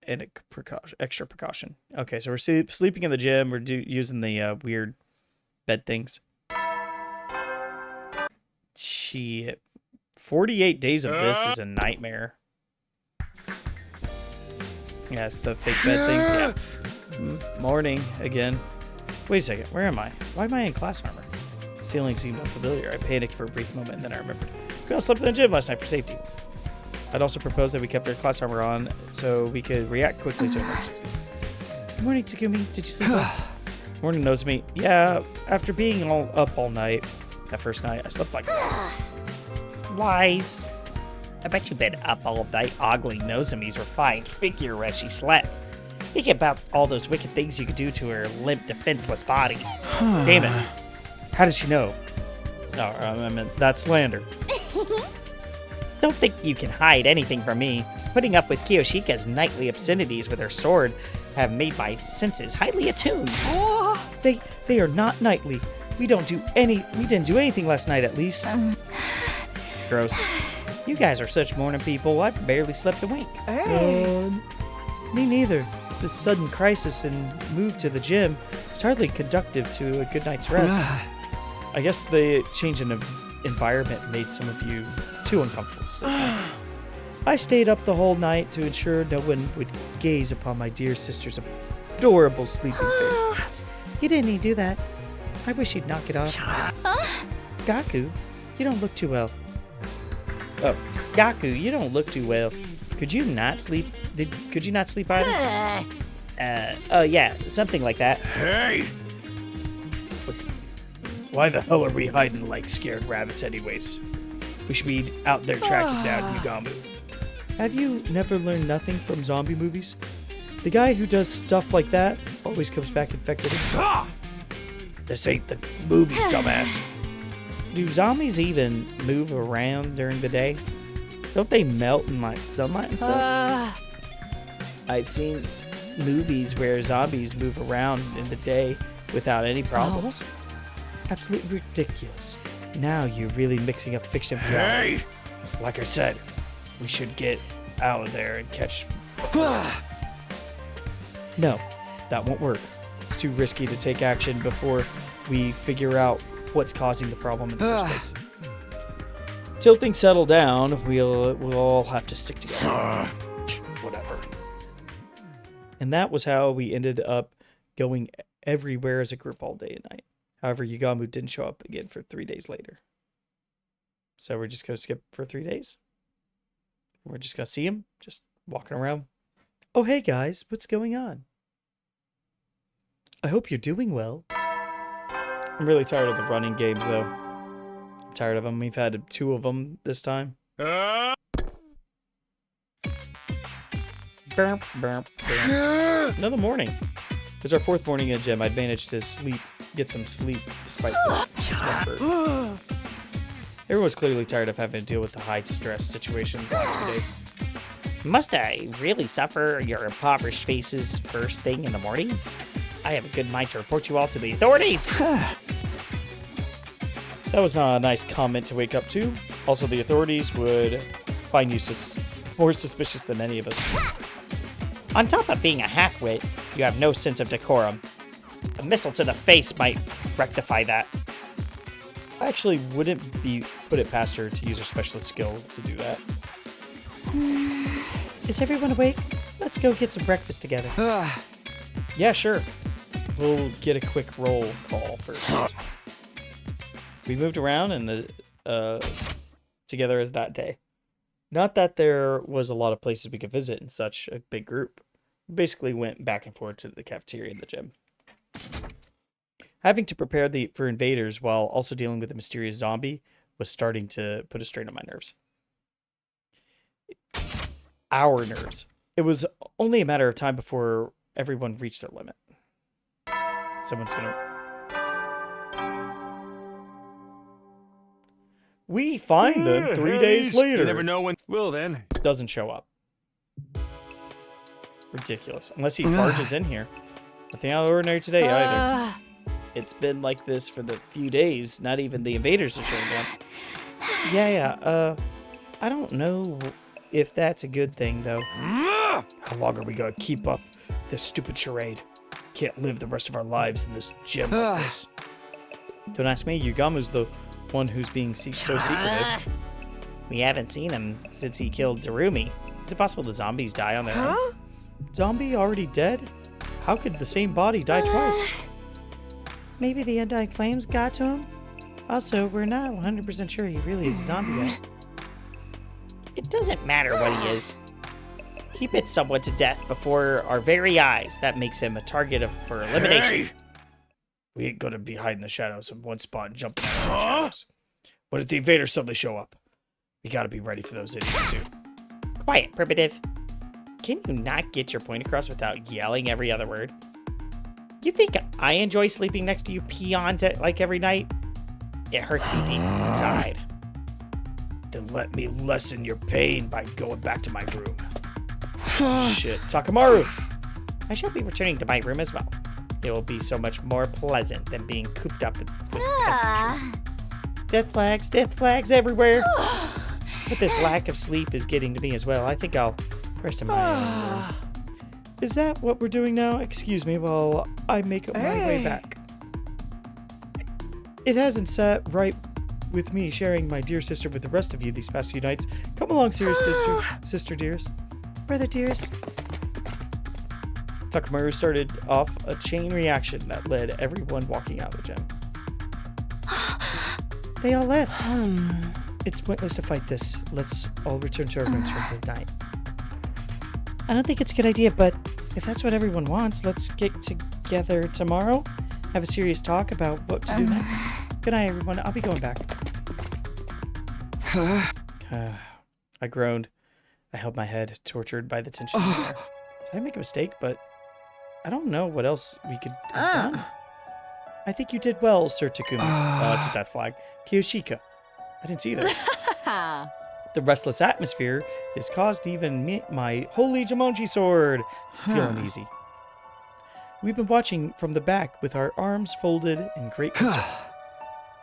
extra precaution. Okay, so we're sleeping in the gym. We're using the weird bed things. Shit, 48 days of this is a nightmare. Yeah, it's the fake bed things. Yeah. Morning again. Wait a second. Where am I? Why am I in class armor? The ceiling seemed unfamiliar. I panicked for a brief moment, and then I remembered. We all slept in the gym last night for safety. I'd also proposed that we kept our class armor on so we could react quickly to emergencies. Morning, Takumi. Did you sleep well? Morning, Nozomi. Yeah, after being up all night, that first night, I slept like... Lies. I bet you've been up all night ogling Nozomi's refined figure as she slept. Think about all those wicked things you could do to her limp, defenseless body. Damn it. How did she know? No, I meant that's slander. Don't think you can hide anything from me. Putting up with Kiyoshika's nightly obscenities with her sword have made my senses highly attuned. Oh. They are not nightly. We didn't do anything last night, at least. Gross. You guys are such morning people. I barely slept a wink. Hey. Me neither. This sudden crisis and move to the gym was hardly conducive to a good night's rest. I guess the change in environment made some of you too uncomfortable. I stayed up the whole night to ensure no one would gaze upon my dear sister's adorable sleeping face. You didn't need to do that. I wish you'd knock it off. Gaku, you don't look too well. Oh, Gaku, you don't look too well. Could you not sleep? Could you not sleep either? Oh yeah, something like that. Hey! Why the hell are we hiding like scared rabbits anyways? We should be out there tracking down Yugamu. Have you never learned nothing from zombie movies? The guy who does stuff like that always comes back infected himself. This ain't the movies, dumbass. Do zombies even move around during the day? Don't they melt in like sunlight and stuff? I've seen movies where zombies move around in the day without any problems. Absolutely ridiculous. Now you're really mixing up fiction and reality. Hey! Like I said, we should get out of there and catch... No, that won't work. It's too risky to take action before we figure out what's causing the problem in the first place. Till things settle down, we'll all have to stick together. Whatever. And that was how we ended up going everywhere as a group all day and night. However, Yugamu didn't show up again for 3 days later. So we're just going to skip for 3 days. We're just going to see him, just walking around. Oh, hey guys, what's going on? I hope you're doing well. I'm really tired of the running games, though. I'm tired of them. We've had 2 of them this time. Another morning. It was our 4th morning in the gym. I'd managed to get some sleep despite this discomfort. Everyone's clearly tired of having to deal with the high stress situation the last few days. Must I really suffer your impoverished faces first thing in the morning? I have a good mind to report you all to the authorities. That was not a nice comment to wake up to. Also, the authorities would find you more suspicious than any of us. On top of being a half-wit, you have no sense of decorum. A missile to the face might rectify that. I actually wouldn't put it past her to use her specialist skill to do that. Is everyone awake? Let's go get some breakfast together. Yeah, sure. We'll get a quick roll call first. We moved around and together that day. Not that there was a lot of places we could visit in such a big group. We basically went back and forth to the cafeteria and the gym. Having to prepare for invaders while also dealing with a mysterious zombie was starting to put a strain on my nerves. Our nerves. It was only a matter of time before everyone reached their limit. Someone's gonna... We find them 3 days later. You never know when... Well, then. Doesn't show up. Ridiculous. Unless he barges in here. Nothing out of the ordinary today either. It's been like this for the few days. Not even the invaders are showing up. Yeah. I don't know if that's a good thing, though. How long are we gonna keep up this stupid charade? Can't live the rest of our lives in this gym like this. Don't ask me. Yugamu's the one who's being so secretive. We haven't seen him since he killed Dairumi. Is it possible the zombies die on their own? Zombie already dead? How could the same body die twice? Maybe the undying flames got to him? Also, we're not 100% sure he really is a zombie yet. It doesn't matter what he is. He bit someone to death before our very eyes. That makes him a target for elimination. Hey! We ain't gonna be hiding in the shadows in one spot and jumping out of the shadows. What if the invaders suddenly show up? We gotta be ready for those idiots too. Quiet, primitive. Can you not get your point across without yelling every other word? You think I enjoy sleeping next to you peons like every night? It hurts me deep inside. Then let me lessen your pain by going back to my room. Shit, Takamaru! I shall be returning to my room as well. It will be so much more pleasant than being cooped up with peasantry. Death flags everywhere. But this lack of sleep is getting to me as well. I think I'll rest in my own room. Is that what we're doing now? Excuse me while I make my way back. It hasn't sat right with me sharing my dear sister with the rest of you these past few nights. Come along, serious sister dearest. Brother dearest. Takamaru started off a chain reaction that led everyone walking out of the gym. They all left. It's pointless to fight this. Let's all return to our rooms for the night. I don't think it's a good idea, but if that's what everyone wants, let's get together tomorrow. Have a serious talk about what to do next. Good night, everyone. I'll be going back. I groaned. I held my head, tortured by the tension in the air. Did I make a mistake? But I don't know what else we could have done. I think you did well, Sir Takumi. Oh, it's a death flag. Kiyoshika. I didn't see that. The restless atmosphere has caused even my holy Jumonji sword to feel uneasy. We've been watching from the back with our arms folded in great concern.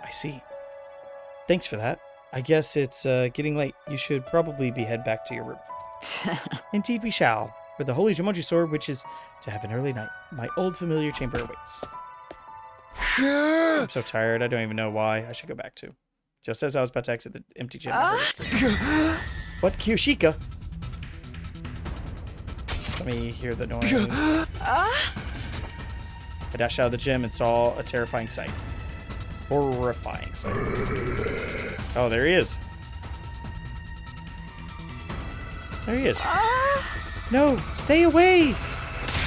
I see. Thanks for that. I guess it's getting late. You should probably head back to your room. Indeed we shall. For the holy Jumonji sword, which is to have an early night. My old familiar chamber awaits. I'm so tired. I don't even know why. I should go back to. Just as I was about to exit the empty gym. What? Kiyoshika? Let me hear the noise. I dashed out of the gym and saw a terrifying sight. Horrifying sight. Oh, there he is. There he is. No, stay away!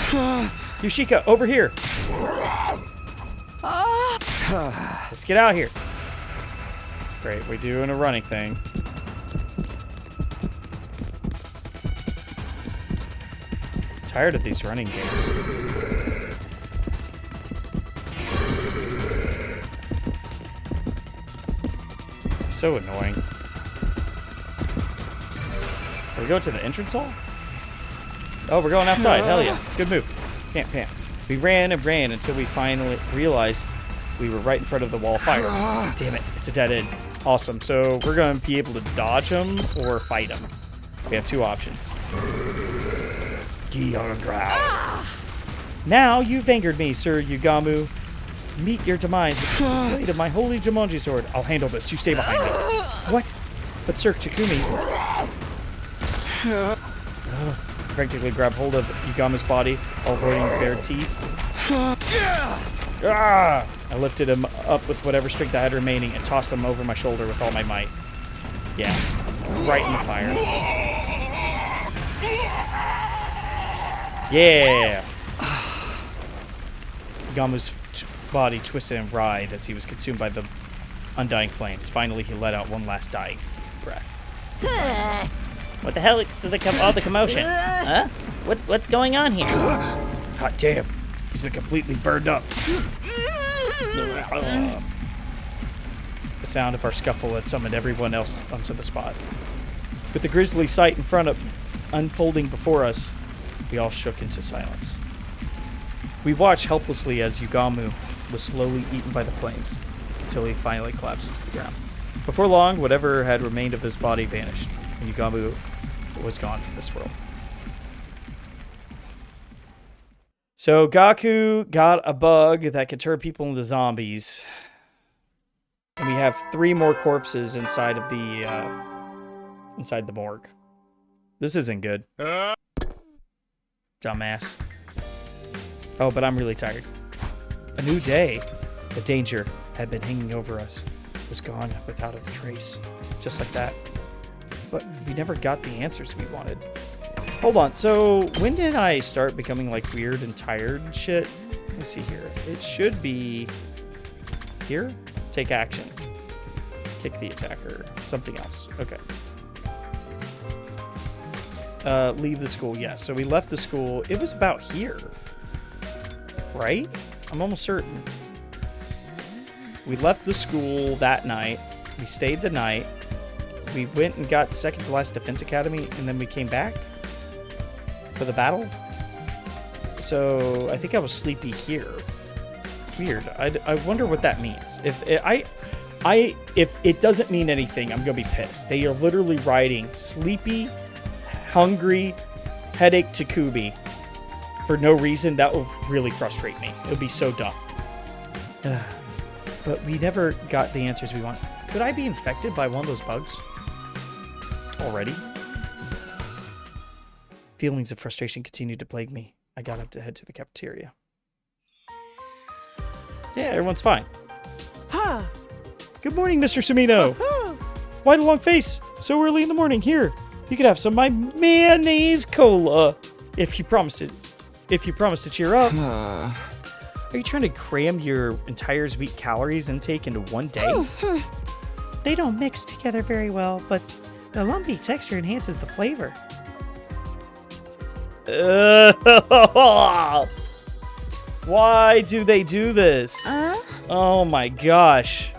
Kiyoshika, over here. Let's get out here. Great, we're doing a running thing. I'm tired of these running games. So annoying. Are we going to the entrance hall? Oh, we're going outside. Hell yeah. Good move. Pant. We ran and ran until we finally realized we were right in front of the wall of fire. Damn it. It's a dead end. Awesome. So we're going to be able to dodge them or fight them. We have two options. Key on the ground. Now you've angered me, Sir Yugamu. Meet your demise with the blade of my holy Jumonji sword. I'll handle this. You stay behind me. What? But Sir Takumi... practically grabbed hold of Yugamu's body, all avoiding bared teeth. I lifted him up with whatever strength I had remaining and tossed him over my shoulder with all my might. Yeah, right in the fire. Yeah! Yugamu's body twisted and writhed as he was consumed by the undying flames. Finally, he let out one last dying breath. What the hell is all the commotion? Huh? What's going on here? Hot damn. He's been completely burned up. The sound of our scuffle had summoned everyone else onto the spot. With the grisly sight in front of unfolding before us, we all shook into silence. We watched helplessly as Yugamu was slowly eaten by the flames until he finally collapsed to the ground. Before long, whatever had remained of his body vanished, and Yugamu was gone from this world. So Gaku got a bug that could turn people into zombies. And we have 3 more corpses inside of the morgue. This isn't good. Dumbass. Oh, but I'm really tired. A new day. The danger had been hanging over us. Was gone without a trace. Just like that. But we never got the answers we wanted. Hold on. So when did I start becoming like weird and tired and shit? Let me see here. It should be here. Take action. Kick the attacker. Something else. Okay. Leave the school. Yeah, so we left the school. It was about here. Right? I'm almost certain. We left the school that night. We stayed the night. We went and got second to last defense academy, and then we came back for the battle. So I think I was sleepy here. Weird. I wonder what that means. If it doesn't mean anything, I'm gonna be pissed. They are literally writing sleepy, hungry, headache Takubi for no reason. That would really frustrate me. It would be so dumb. But we never got the answers we want. Could I be infected by one of those bugs already? Feelings of frustration continued to plague me. I got up to head to the cafeteria. Yeah, everyone's fine. Huh. Good morning, Mr. Sumino. Why the long face? So early in the morning. Here, you could have some of my mayonnaise cola if you promise to cheer up. Are you trying to cram your entire sweet calories intake into one day? They don't mix together very well, but the lumpy texture enhances the flavor. Why do they do this? Oh my gosh.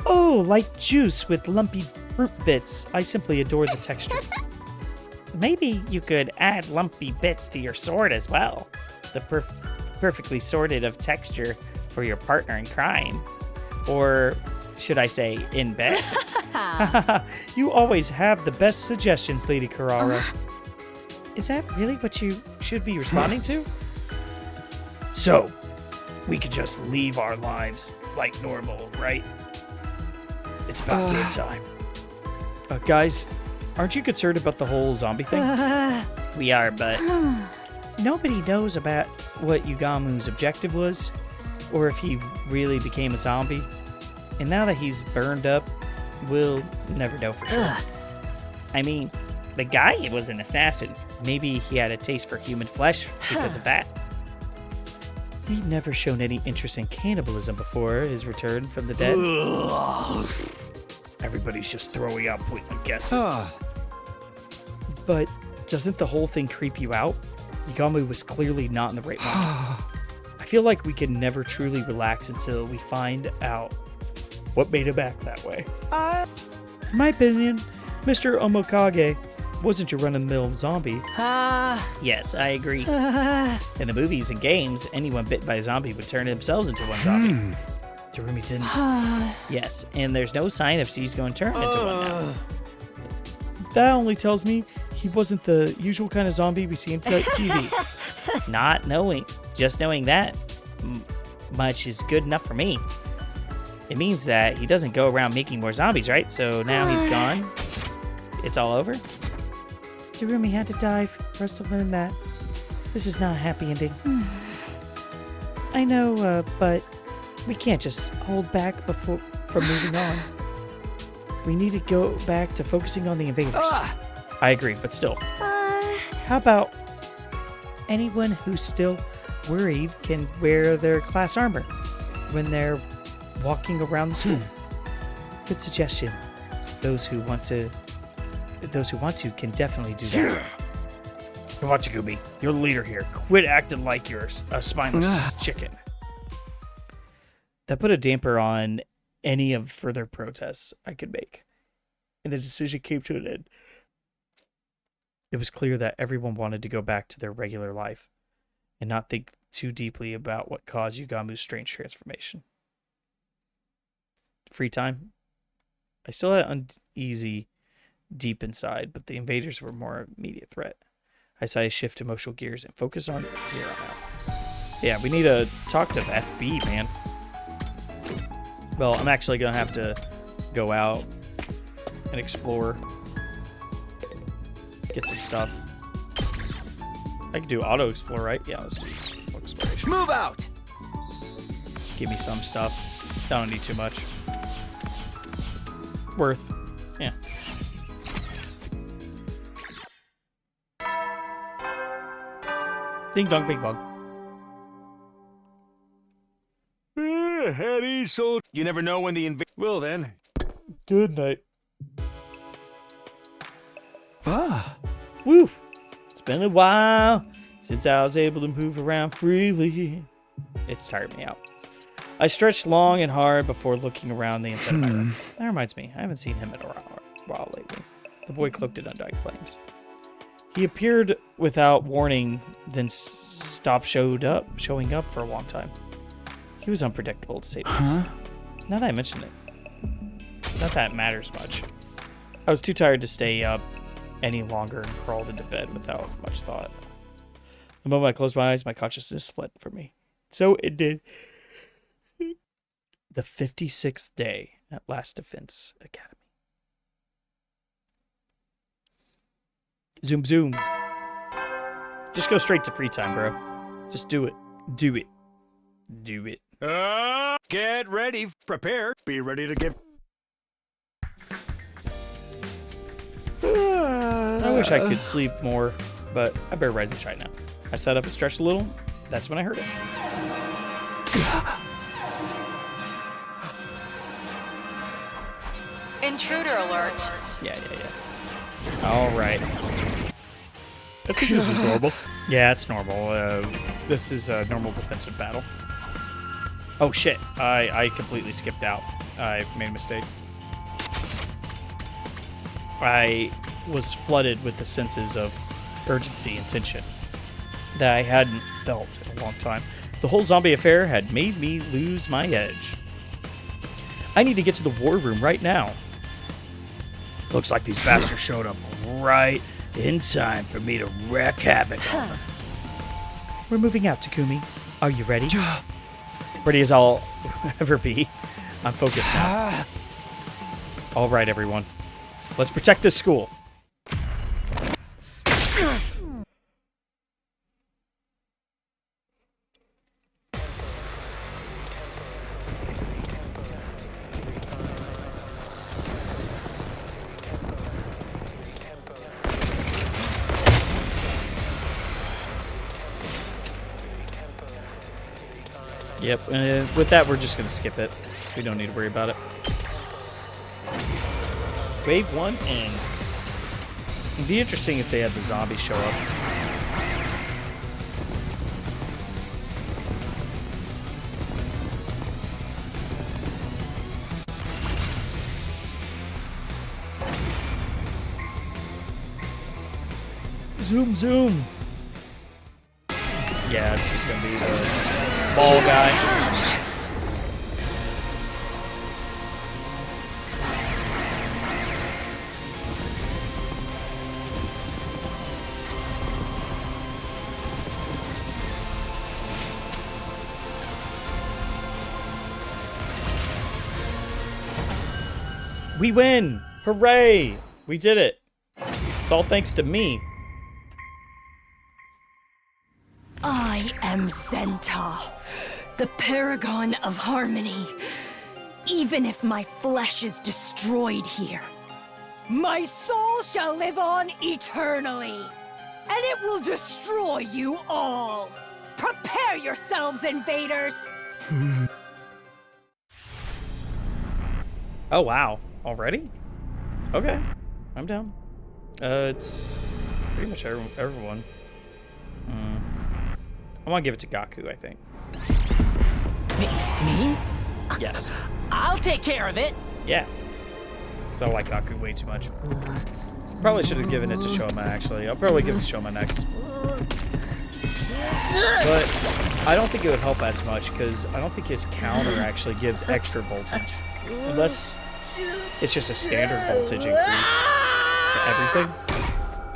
Oh, like juice with lumpy fruit bits. I simply adore the texture. Maybe you could add lumpy bits to your sword as well. The perfectly sorted of texture for your partner in crime. Or should I say, in bed? You always have the best suggestions, Lady Carrara. Is that really what you should be responding to? So, we could just leave our lives like normal, right? It's about damn time. Guys, aren't you concerned about the whole zombie thing? We are, but nobody knows about what Yugamu's objective was, or if he really became a zombie. And now that he's burned up, we'll never know for sure. I mean, the guy was an assassin. Maybe he had a taste for human flesh because of that. We'd never shown any interest in cannibalism before his return from the dead. Everybody's just throwing out pointless guesses. But doesn't the whole thing creep you out? Yugamu was clearly not in the right mind. I feel like we can never truly relax until we find out what made him act that way. In my opinion, Mr. Omokage wasn't your run-of-the-mill zombie. Yes, I agree. In the movies and games, anyone bit by a zombie would turn themselves into one zombie. Dairumi didn't. Yes, and there's no sign if she's going to turn into one now. That only tells me he wasn't the usual kind of zombie we see in TV. Not knowing, just knowing that much is good enough for me. It means that he doesn't go around making more zombies, right? So now he's gone. It's all over. Dairumi had to die for us to learn that. This is not a happy ending. I know, but we can't just hold back from moving on. We need to go back to focusing on the invaders. I agree, but still. How about anyone who's still worried can wear their class armor when they're walking around the school? Good suggestion. Those who want to can definitely do that. Come on, Takubi. You're the leader here. Quit acting like you're a spineless chicken. That put a damper on any of further protests I could make, and the decision came to an end. It was clear that everyone wanted to go back to their regular life and not think too deeply about what caused Yugamu's strange transformation. Free time. I still had uneasy deep inside, but the invaders were more immediate threat. I decided to shift emotional gears and focus on here on out. Yeah, we need to talk to FB, man. Well, I'm actually going to have to go out and explore. Get some stuff. I can do auto explore, right? Yeah, let's do exploration. Move out! Just give me some stuff. I don't need too much. Worth. Yeah. Ding dong, bing bong. Heady, so you never know when the Well then. Good night. Ah. Woof. It's been a while since I was able to move around freely. It's tired me out. I stretched long and hard before looking around the inside of my room. That reminds me, I haven't seen him in a while lately. The boy cloaked in undying flames. He appeared without warning, then stopped showing up for a long time. He was unpredictable, to say the least. Now that I mention it, not that it matters much. I was too tired to stay up any longer and crawled into bed without much thought. The moment I closed my eyes, my consciousness fled from me. So it did. The 56th day at Last Defense Academy. Zoom, zoom. Just go straight to free time, bro. Just do it. Do it. Do it. Get ready, prepare, be ready to give. I wish I could sleep more, but I better rise and shine now. I sat up and stretched a little. That's when I heard it. Intruder alert. Yeah. All right. I think this is normal. Yeah, it's normal. This is a normal defensive battle. Oh shit, I completely skipped out. I made a mistake. I was flooded with the senses of urgency and tension that I hadn't felt in a long time. The whole zombie affair had made me lose my edge. I need to get to the war room right now. Looks like these bastards showed up right in time for me to wreak havoc on them. We're moving out, Takumi. Are you ready? Ready as I'll ever be. I'm focused now. All right, everyone. Let's protect this school. Yep, with that, we're just going to skip it. We don't need to worry about it. Wave 1 in. It'd be interesting if they had the zombies show up. Zoom, zoom. Yeah, it's just going to be the ball guy. We win! Hooray! We did it! It's all thanks to me. I am Zenta, the paragon of harmony. Even if my flesh is destroyed here, my soul shall live on eternally, and it will destroy you all. Prepare yourselves, invaders! Oh, wow. Already? Okay. I'm down. It's pretty much everyone. I want to give it to Gaku, I think. Me? Yes. I'll take care of it. Yeah. Because I like Gaku way too much. Probably should have given it to Shoma, actually. I'll probably give it to Shoma next. But I don't think it would help as much, because I don't think his counter actually gives extra voltage. Unless it's just a standard voltage increase to everything.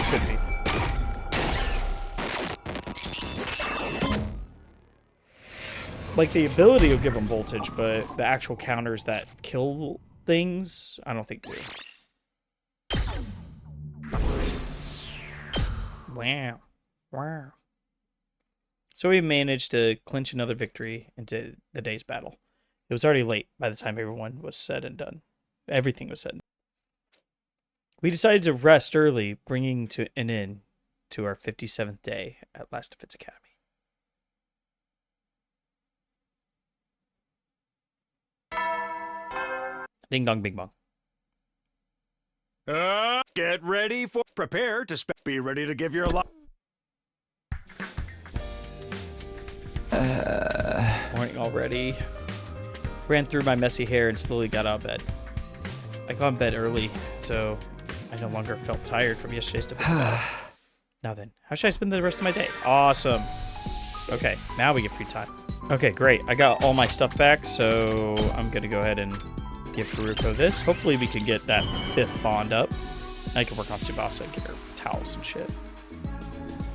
Could be. Like, the ability will give him voltage, but the actual counters that kill things, I don't think do. Wow. Wow. So we managed to clinch another victory into the day's battle. It was already late by the time everyone was said and done. Everything was said. We decided to rest early, bringing to an end to our 57th day at Last Defense Academy. Ding dong, bing bong. Get ready for... Prepare to be ready to give your life. Morning already. Ran through my messy hair and slowly got out of bed. I got in bed early, so I no longer felt tired from yesterday's difficult battle. Now then, how should I spend the rest of my day? Awesome. Okay, now we get free time. Okay, great. I got all my stuff back, so I'm going to go ahead and give Haruko this. Hopefully we can get that 5th bond up. I can work on Tsubasa and give her towels and shit.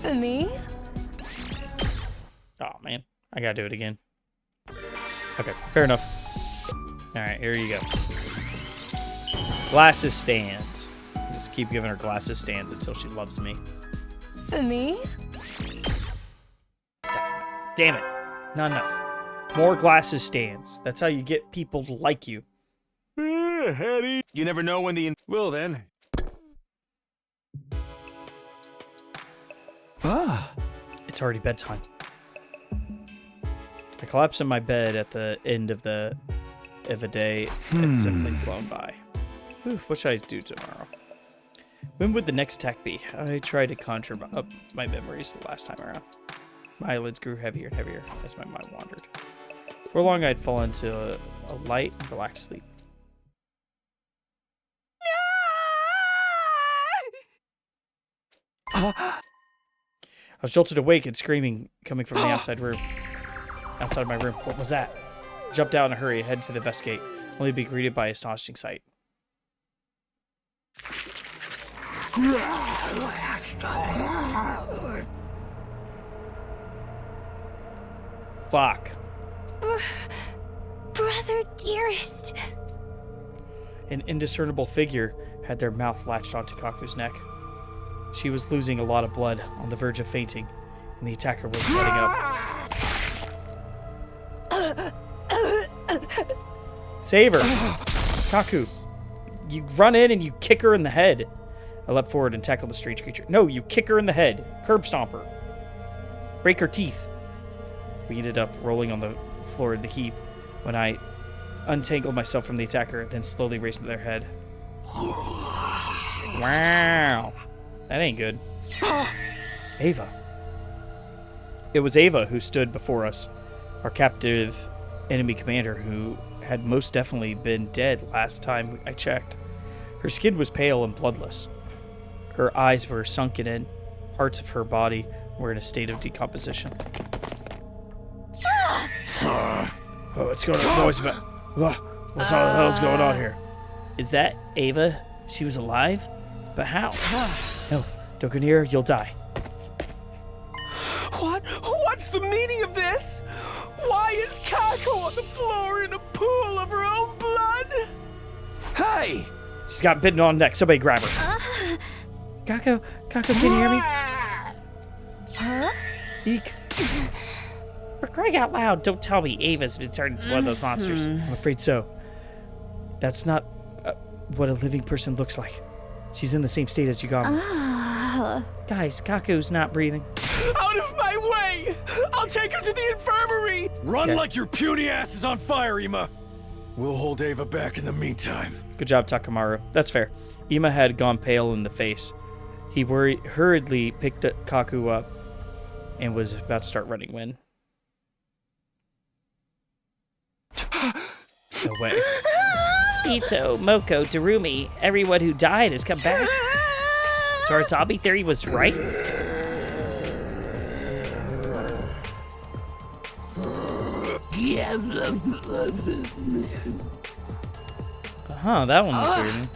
For me? Oh, man. I got to do it again. Okay, fair enough. All right, here you go. Glasses stands. Just keep giving her glasses stands until she loves me. For me? Damn it. Not enough. More glasses stands. That's how you get people to like you. Eddie. You never know when the... Well, then. It's already bedtime. I collapsed in my bed at the end of a day and simply flown by. Ooh, what should I do tomorrow? When would the next attack be? I tried to conjure up my memories the last time around. My eyelids grew heavier and heavier as my mind wandered. For long, I'd fallen into a light and relaxed sleep. I was jolted awake and screaming coming from the outside my room. What was that? I jumped out in a hurry and headed to the investigate, only to be greeted by an astonishing sight. Fuck. Brother dearest. An indiscernible figure had their mouth latched onto Kaku's neck. She was losing a lot of blood, on the verge of fainting, and the attacker was getting up. Save her! Kaku, you run in and you kick her in the head. I leapt forward and tackled the strange creature. No, you kick her in the head. Curb stomp her. Break her teeth. We ended up rolling on the floor in the heap when I untangled myself from the attacker, then slowly raised their head. Wow. That ain't good. Ava. It was Ava who stood before us, our captive enemy commander who had most definitely been dead last time I checked. Her skin was pale and bloodless. Her eyes were sunken in. Parts of her body were in a state of decomposition. What's going on? Noise about? What's all the hell's going on here? Is that Ava? She was alive? But how? No, don't go near her, you'll die. What's the meaning of this? Why is Kako on the floor in a pool of her own blood? Hey! She's got bitten on the neck. Somebody grab her. Kako, can you hear me? Huh? Eek. For crying out loud, don't tell me Ava's been turned into one of those monsters. I'm afraid so. That's not what a living person looks like. She's in the same state as Yugamu. Guys, Kaku's not breathing. Out of my way! I'll take her to the infirmary! Run like your puny ass is on fire, Ima. We'll hold Ava back in the meantime. Good job, Takamaru. That's fair. Ima had gone pale in the face. He hurriedly picked Kaku up and was about to start running when... No way. Ito, Moko, Dairumi, everyone who died has come back. So our zombie theory was right? That one was weird.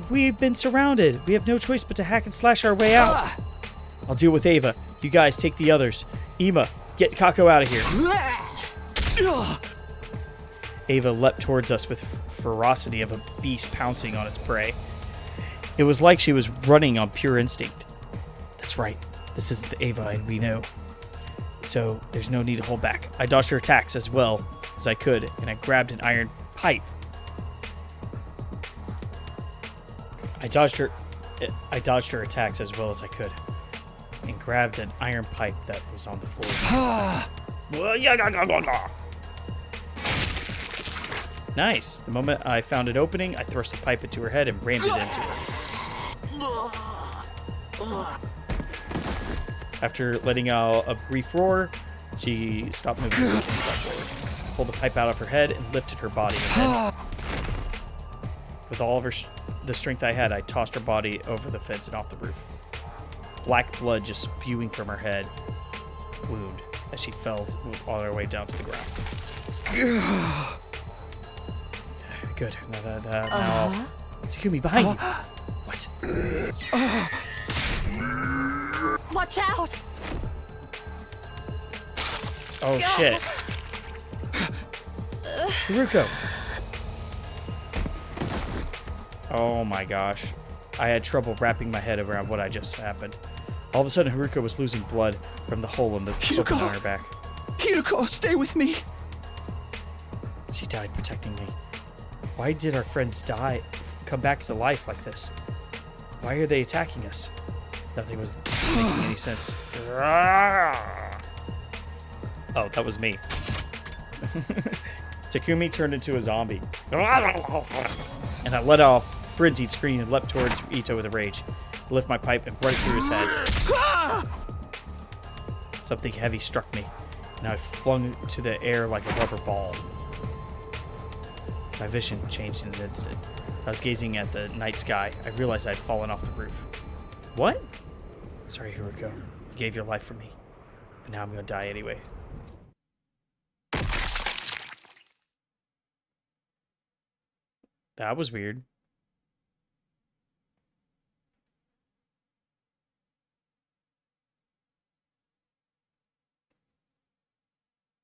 We've been surrounded. We have no choice but to hack and slash our way out. I'll deal with Ava. You guys take the others. Ima, get Kako out of here. Ava leapt towards us with ferocity of a beast pouncing on its prey. It was like she was running on pure instinct. That's right. This is the Ava and we know. So there's no need to hold back. I dodged her attacks as well as I could, and I grabbed an iron pipe. I dodged her attacks as well as I could, and grabbed an iron pipe that was on the floor. Nice. The moment I found an opening, I thrust a pipe into her head and rammed it into her. After letting out a brief roar, she stopped moving and came forward. Pulled the pipe out of her head and lifted her body. And then, with all of the strength I had, I tossed her body over the fence and off the roof. Black blood just spewing from her head wound as she fell all her way down to the ground. Good. Now, Takumi, behind you. What? Watch out! Oh, shit. Haruko. Oh my gosh. I had trouble wrapping my head around what just happened. All of a sudden, Haruko was losing blood from the hole in the open on her back. Hiroko, stay with me. She died protecting me. Why did our friends come back to life like this? Why are they attacking us? Nothing was making any sense. Oh, that was me. Takumi turned into a zombie. And I let off a frenzied scream and leapt towards Ito with a rage. I lift my pipe and run it through his head. Something heavy struck me, and I flung to the air like a rubber ball. My vision changed in an instant. I was gazing at the night sky. I realized I'd fallen off the roof. What? Sorry, Haruko. You gave your life for me. But now I'm gonna die anyway. That was weird.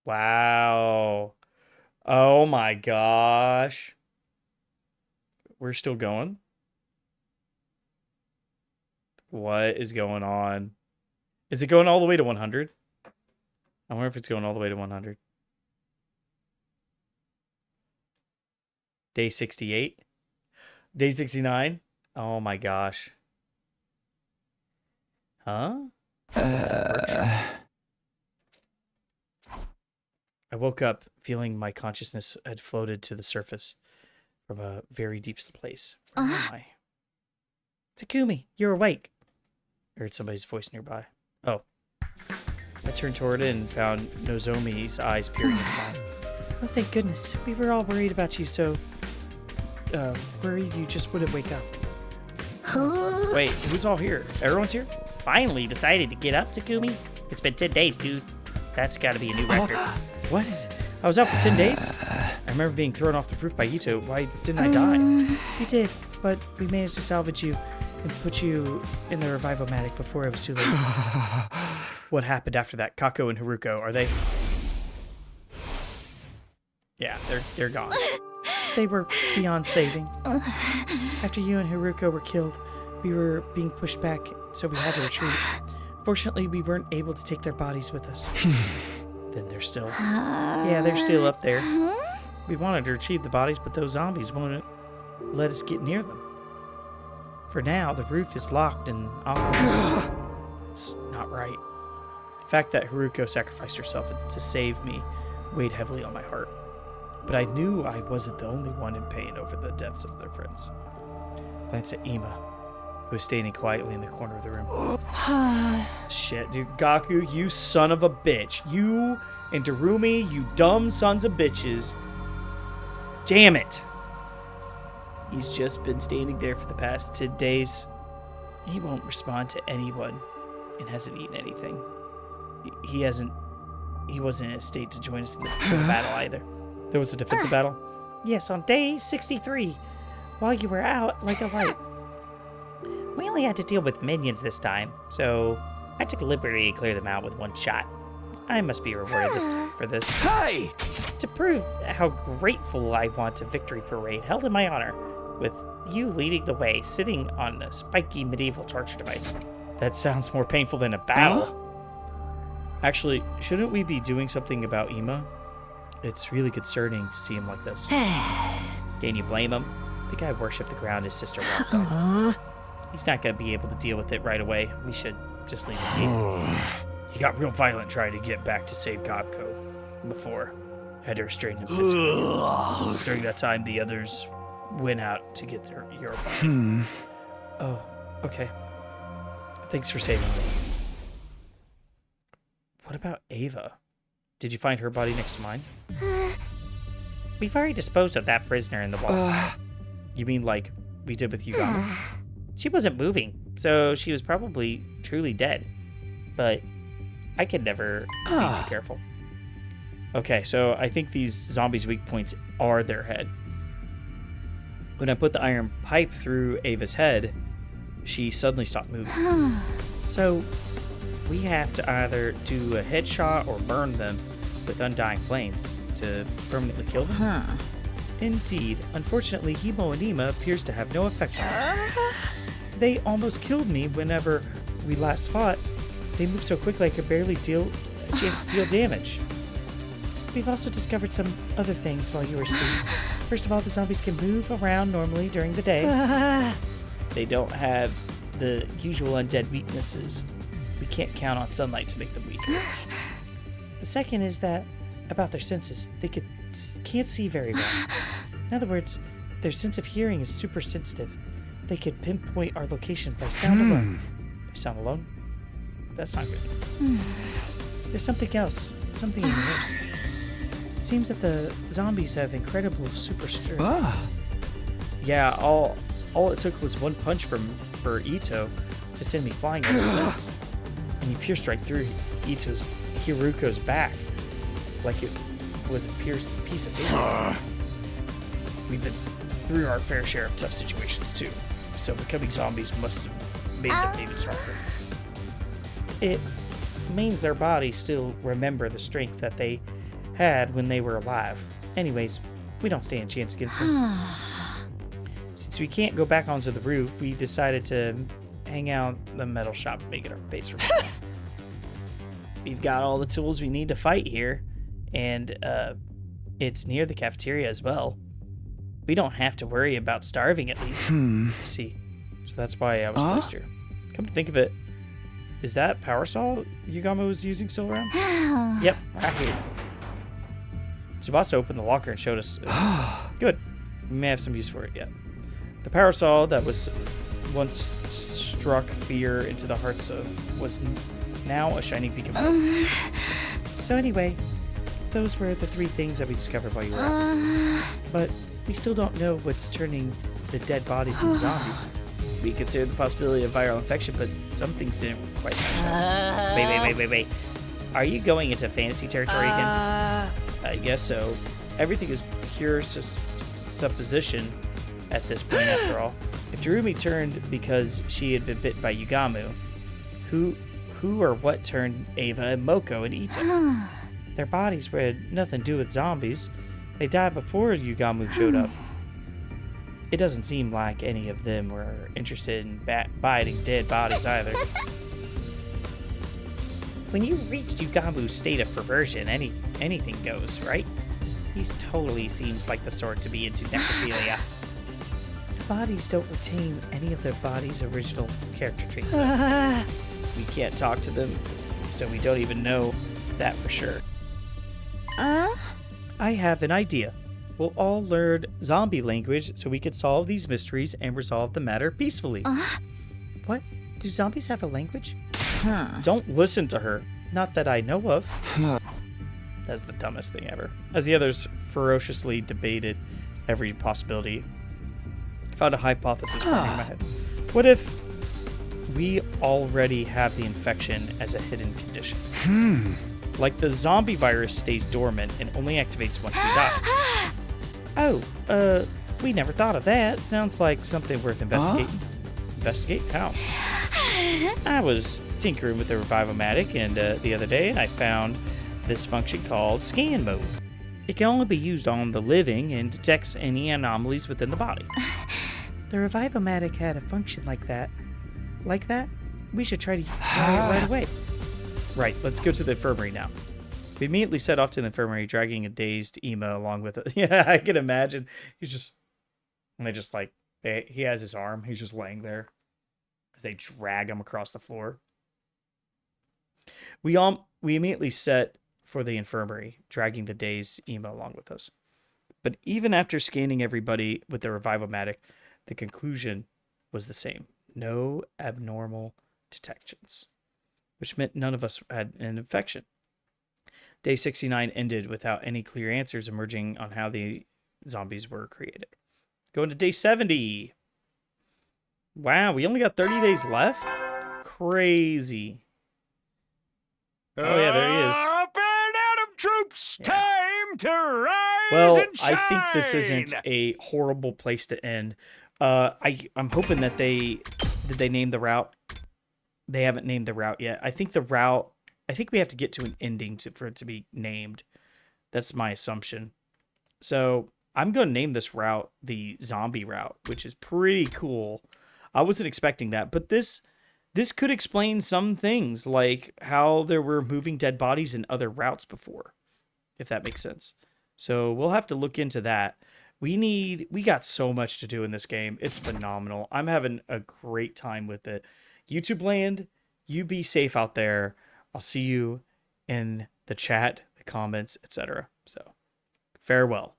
Wow. Oh my gosh. We're still going? What is going on? Is it going all the way to 100? I wonder if it's going all the way to 100. Day 68. Day 69. Oh my gosh. Huh? I woke up feeling my consciousness had floated to the surface from a very deep place. Where am I? Takumi, you're awake. I heard somebody's voice nearby. Oh. I turned toward it and found Nozomi's eyes peering into mine. Oh, thank goodness. We were all worried about you, so... worried you just wouldn't wake up. Wait, who's all here? Everyone's here? Finally decided to get up, Takumi. It's been 10 days, dude. That's gotta be a new record. What? I was out for 10 days? I remember being thrown off the roof by Ito. Why didn't I die? You did, but we managed to salvage you and put you in the revival-matic before it was too late. What happened after that? Kako and Haruko, are they... Yeah, they're gone. They were beyond saving. After you and Haruko were killed, we were being pushed back, so we had to retreat. Fortunately, we weren't able to take their bodies with us. Then they're still... Yeah, they're still up there. We wanted to retrieve the bodies, but those zombies won't let us get near them. For now, the roof is locked and off limits. It's not right. The fact that Haruko sacrificed herself to save me weighed heavily on my heart. But I knew I wasn't the only one in pain over the deaths of their friends. I glanced at Ima, who was standing quietly in the corner of the room. Shit, dude. Gaku, you son of a bitch. You and Dairumi, you dumb sons of bitches. Damn it. He's just been standing there for the past 10 days. He won't respond to anyone and hasn't eaten anything. He wasn't in a state to join us in the battle either. There was a defensive battle? Yes, on day 63, while you were out like a light. We only had to deal with minions this time, so I took a liberty to clear them out with one shot. I must be rewarded for this. Hey! To prove how grateful I want a victory parade held in my honor, with you leading the way, sitting on a spiky medieval torture device. That sounds more painful than a battle. Actually, shouldn't we be doing something about Ima? It's really concerning to see him like this. Can you blame him? The guy worshipped the ground his sister walked on. He's not going to be able to deal with it right away. We should just leave him be. He got real violent trying to get back to save Gabko before. had to restrain him physically. During that time, the others went out to get your body. Oh, okay. Thanks for saving me. What about Ava? Did you find her body next to mine? We've already disposed of that prisoner in the wall. You mean like we did with Yugamu? She wasn't moving, so she was probably truly dead. But I could never be too careful. Okay, so I think these zombies' weak points are their head. When I put the iron pipe through Ava's head, she suddenly stopped moving. So we have to either do a headshot or burn them with undying flames To permanently kill them? Indeed. Unfortunately, hemoenema appears to have no effect on them. They almost killed me whenever we last fought. They moved so quickly I could barely deal a chance to deal damage. We've also discovered some other things while you were asleep. First of all, the zombies can move around normally during the day. They don't have the usual undead weaknesses. We can't count on sunlight to make them weaker. The second is that about their senses. They can't see very well. In other words, their sense of hearing is super sensitive. They could pinpoint our location by sound alone. By sound alone? That's not good. There's something else. Something even worse. It seems that the zombies have incredible super strength. Yeah, all it took was one punch for Ito to send me flying over the fence. And he pierced right through Hiruko's back like it was a piece of paper. We've been through our fair share of tough situations too, so becoming zombies must have made them even stronger. It means their bodies still remember the strength that they had when they were alive. Anyways, we don't stand a chance against them. Since we can't go back onto the roof, we decided to hang out the metal shop and make it our base for now. We've got all the tools we need to fight here, and it's near the cafeteria as well. We don't have to worry about starving, at least. I see. So that's why I was placed here. Come to think of it, is that power saw Yugamu was using still around? Yep, right here. Tsubasa opened the locker and showed us. Good. We may have some use for it yet. The power saw that was once struck fear into the hearts of was now a shining beacon of hope. So anyway, those were the three things that we discovered while you were out. But we still don't know what's turning the dead bodies into zombies. We considered the possibility of viral infection, but some things didn't quite match up. Wait. Are you going into fantasy territory again? I guess so. Everything is pure supposition at this point, after all. If Dairumi turned because she had been bitten by Yugamu, who or what turned Ava and Moko and Ito? Their bodies had nothing to do with zombies. They died before Yugamu showed up. It doesn't seem like any of them were interested in biting dead bodies either. When you reach Yugamu's state of perversion, anything goes, right? He totally seems like the sort to be into necrophilia. The bodies don't retain any of their body's original character traits. We can't talk to them, so we don't even know that for sure. I have an idea. We'll all learn zombie language so we can solve these mysteries and resolve the matter peacefully. What? Do zombies have a language? Don't listen to her. Not that I know of. That's the dumbest thing ever. As the others ferociously debated every possibility, I found a hypothesis running in my head. What if we already have the infection as a hidden condition? Like the zombie virus stays dormant and only activates once we die. Oh, we never thought of that. Sounds like something worth investigating. Investigate? How? I was tinkering with the Revivomatic and the other day, and I found this function called scan mode. It can only be used on the living and detects any anomalies within the body. The Revivomatic had a function like that. Like that? We should try to try it right away. Right, let's go to the infirmary now. We immediately set off to the infirmary, dragging a dazed Ema along with it. Yeah, I can imagine. He has his arm. He's just laying there as they drag him across the floor. We immediately set for the infirmary, dragging the day's emo along with us. But even after scanning everybody with the revival-matic, the conclusion was the same. No abnormal detections, which meant none of us had an infection. Day 69 ended without any clear answers emerging on how the zombies were created. Going to day 70. Wow, we only got 30 days left? Crazy. Oh, yeah, there he is. Up and Adam troops, Yeah. time to rise Well, and shine. I think this isn't a horrible place to end. I'm hoping that did they name the route? They haven't named the route yet. I think we have to get to an ending for it to be named. That's my assumption. So I'm going to name this route the zombie route, which is pretty cool. I wasn't expecting that, but this could explain some things, like how there were moving dead bodies in other routes before, if that makes sense. So we'll have to look into that. We got so much to do in this game. It's phenomenal. I'm having a great time with it. YouTube land, you be safe out there. I'll see you in the chat, the comments, etc. So farewell.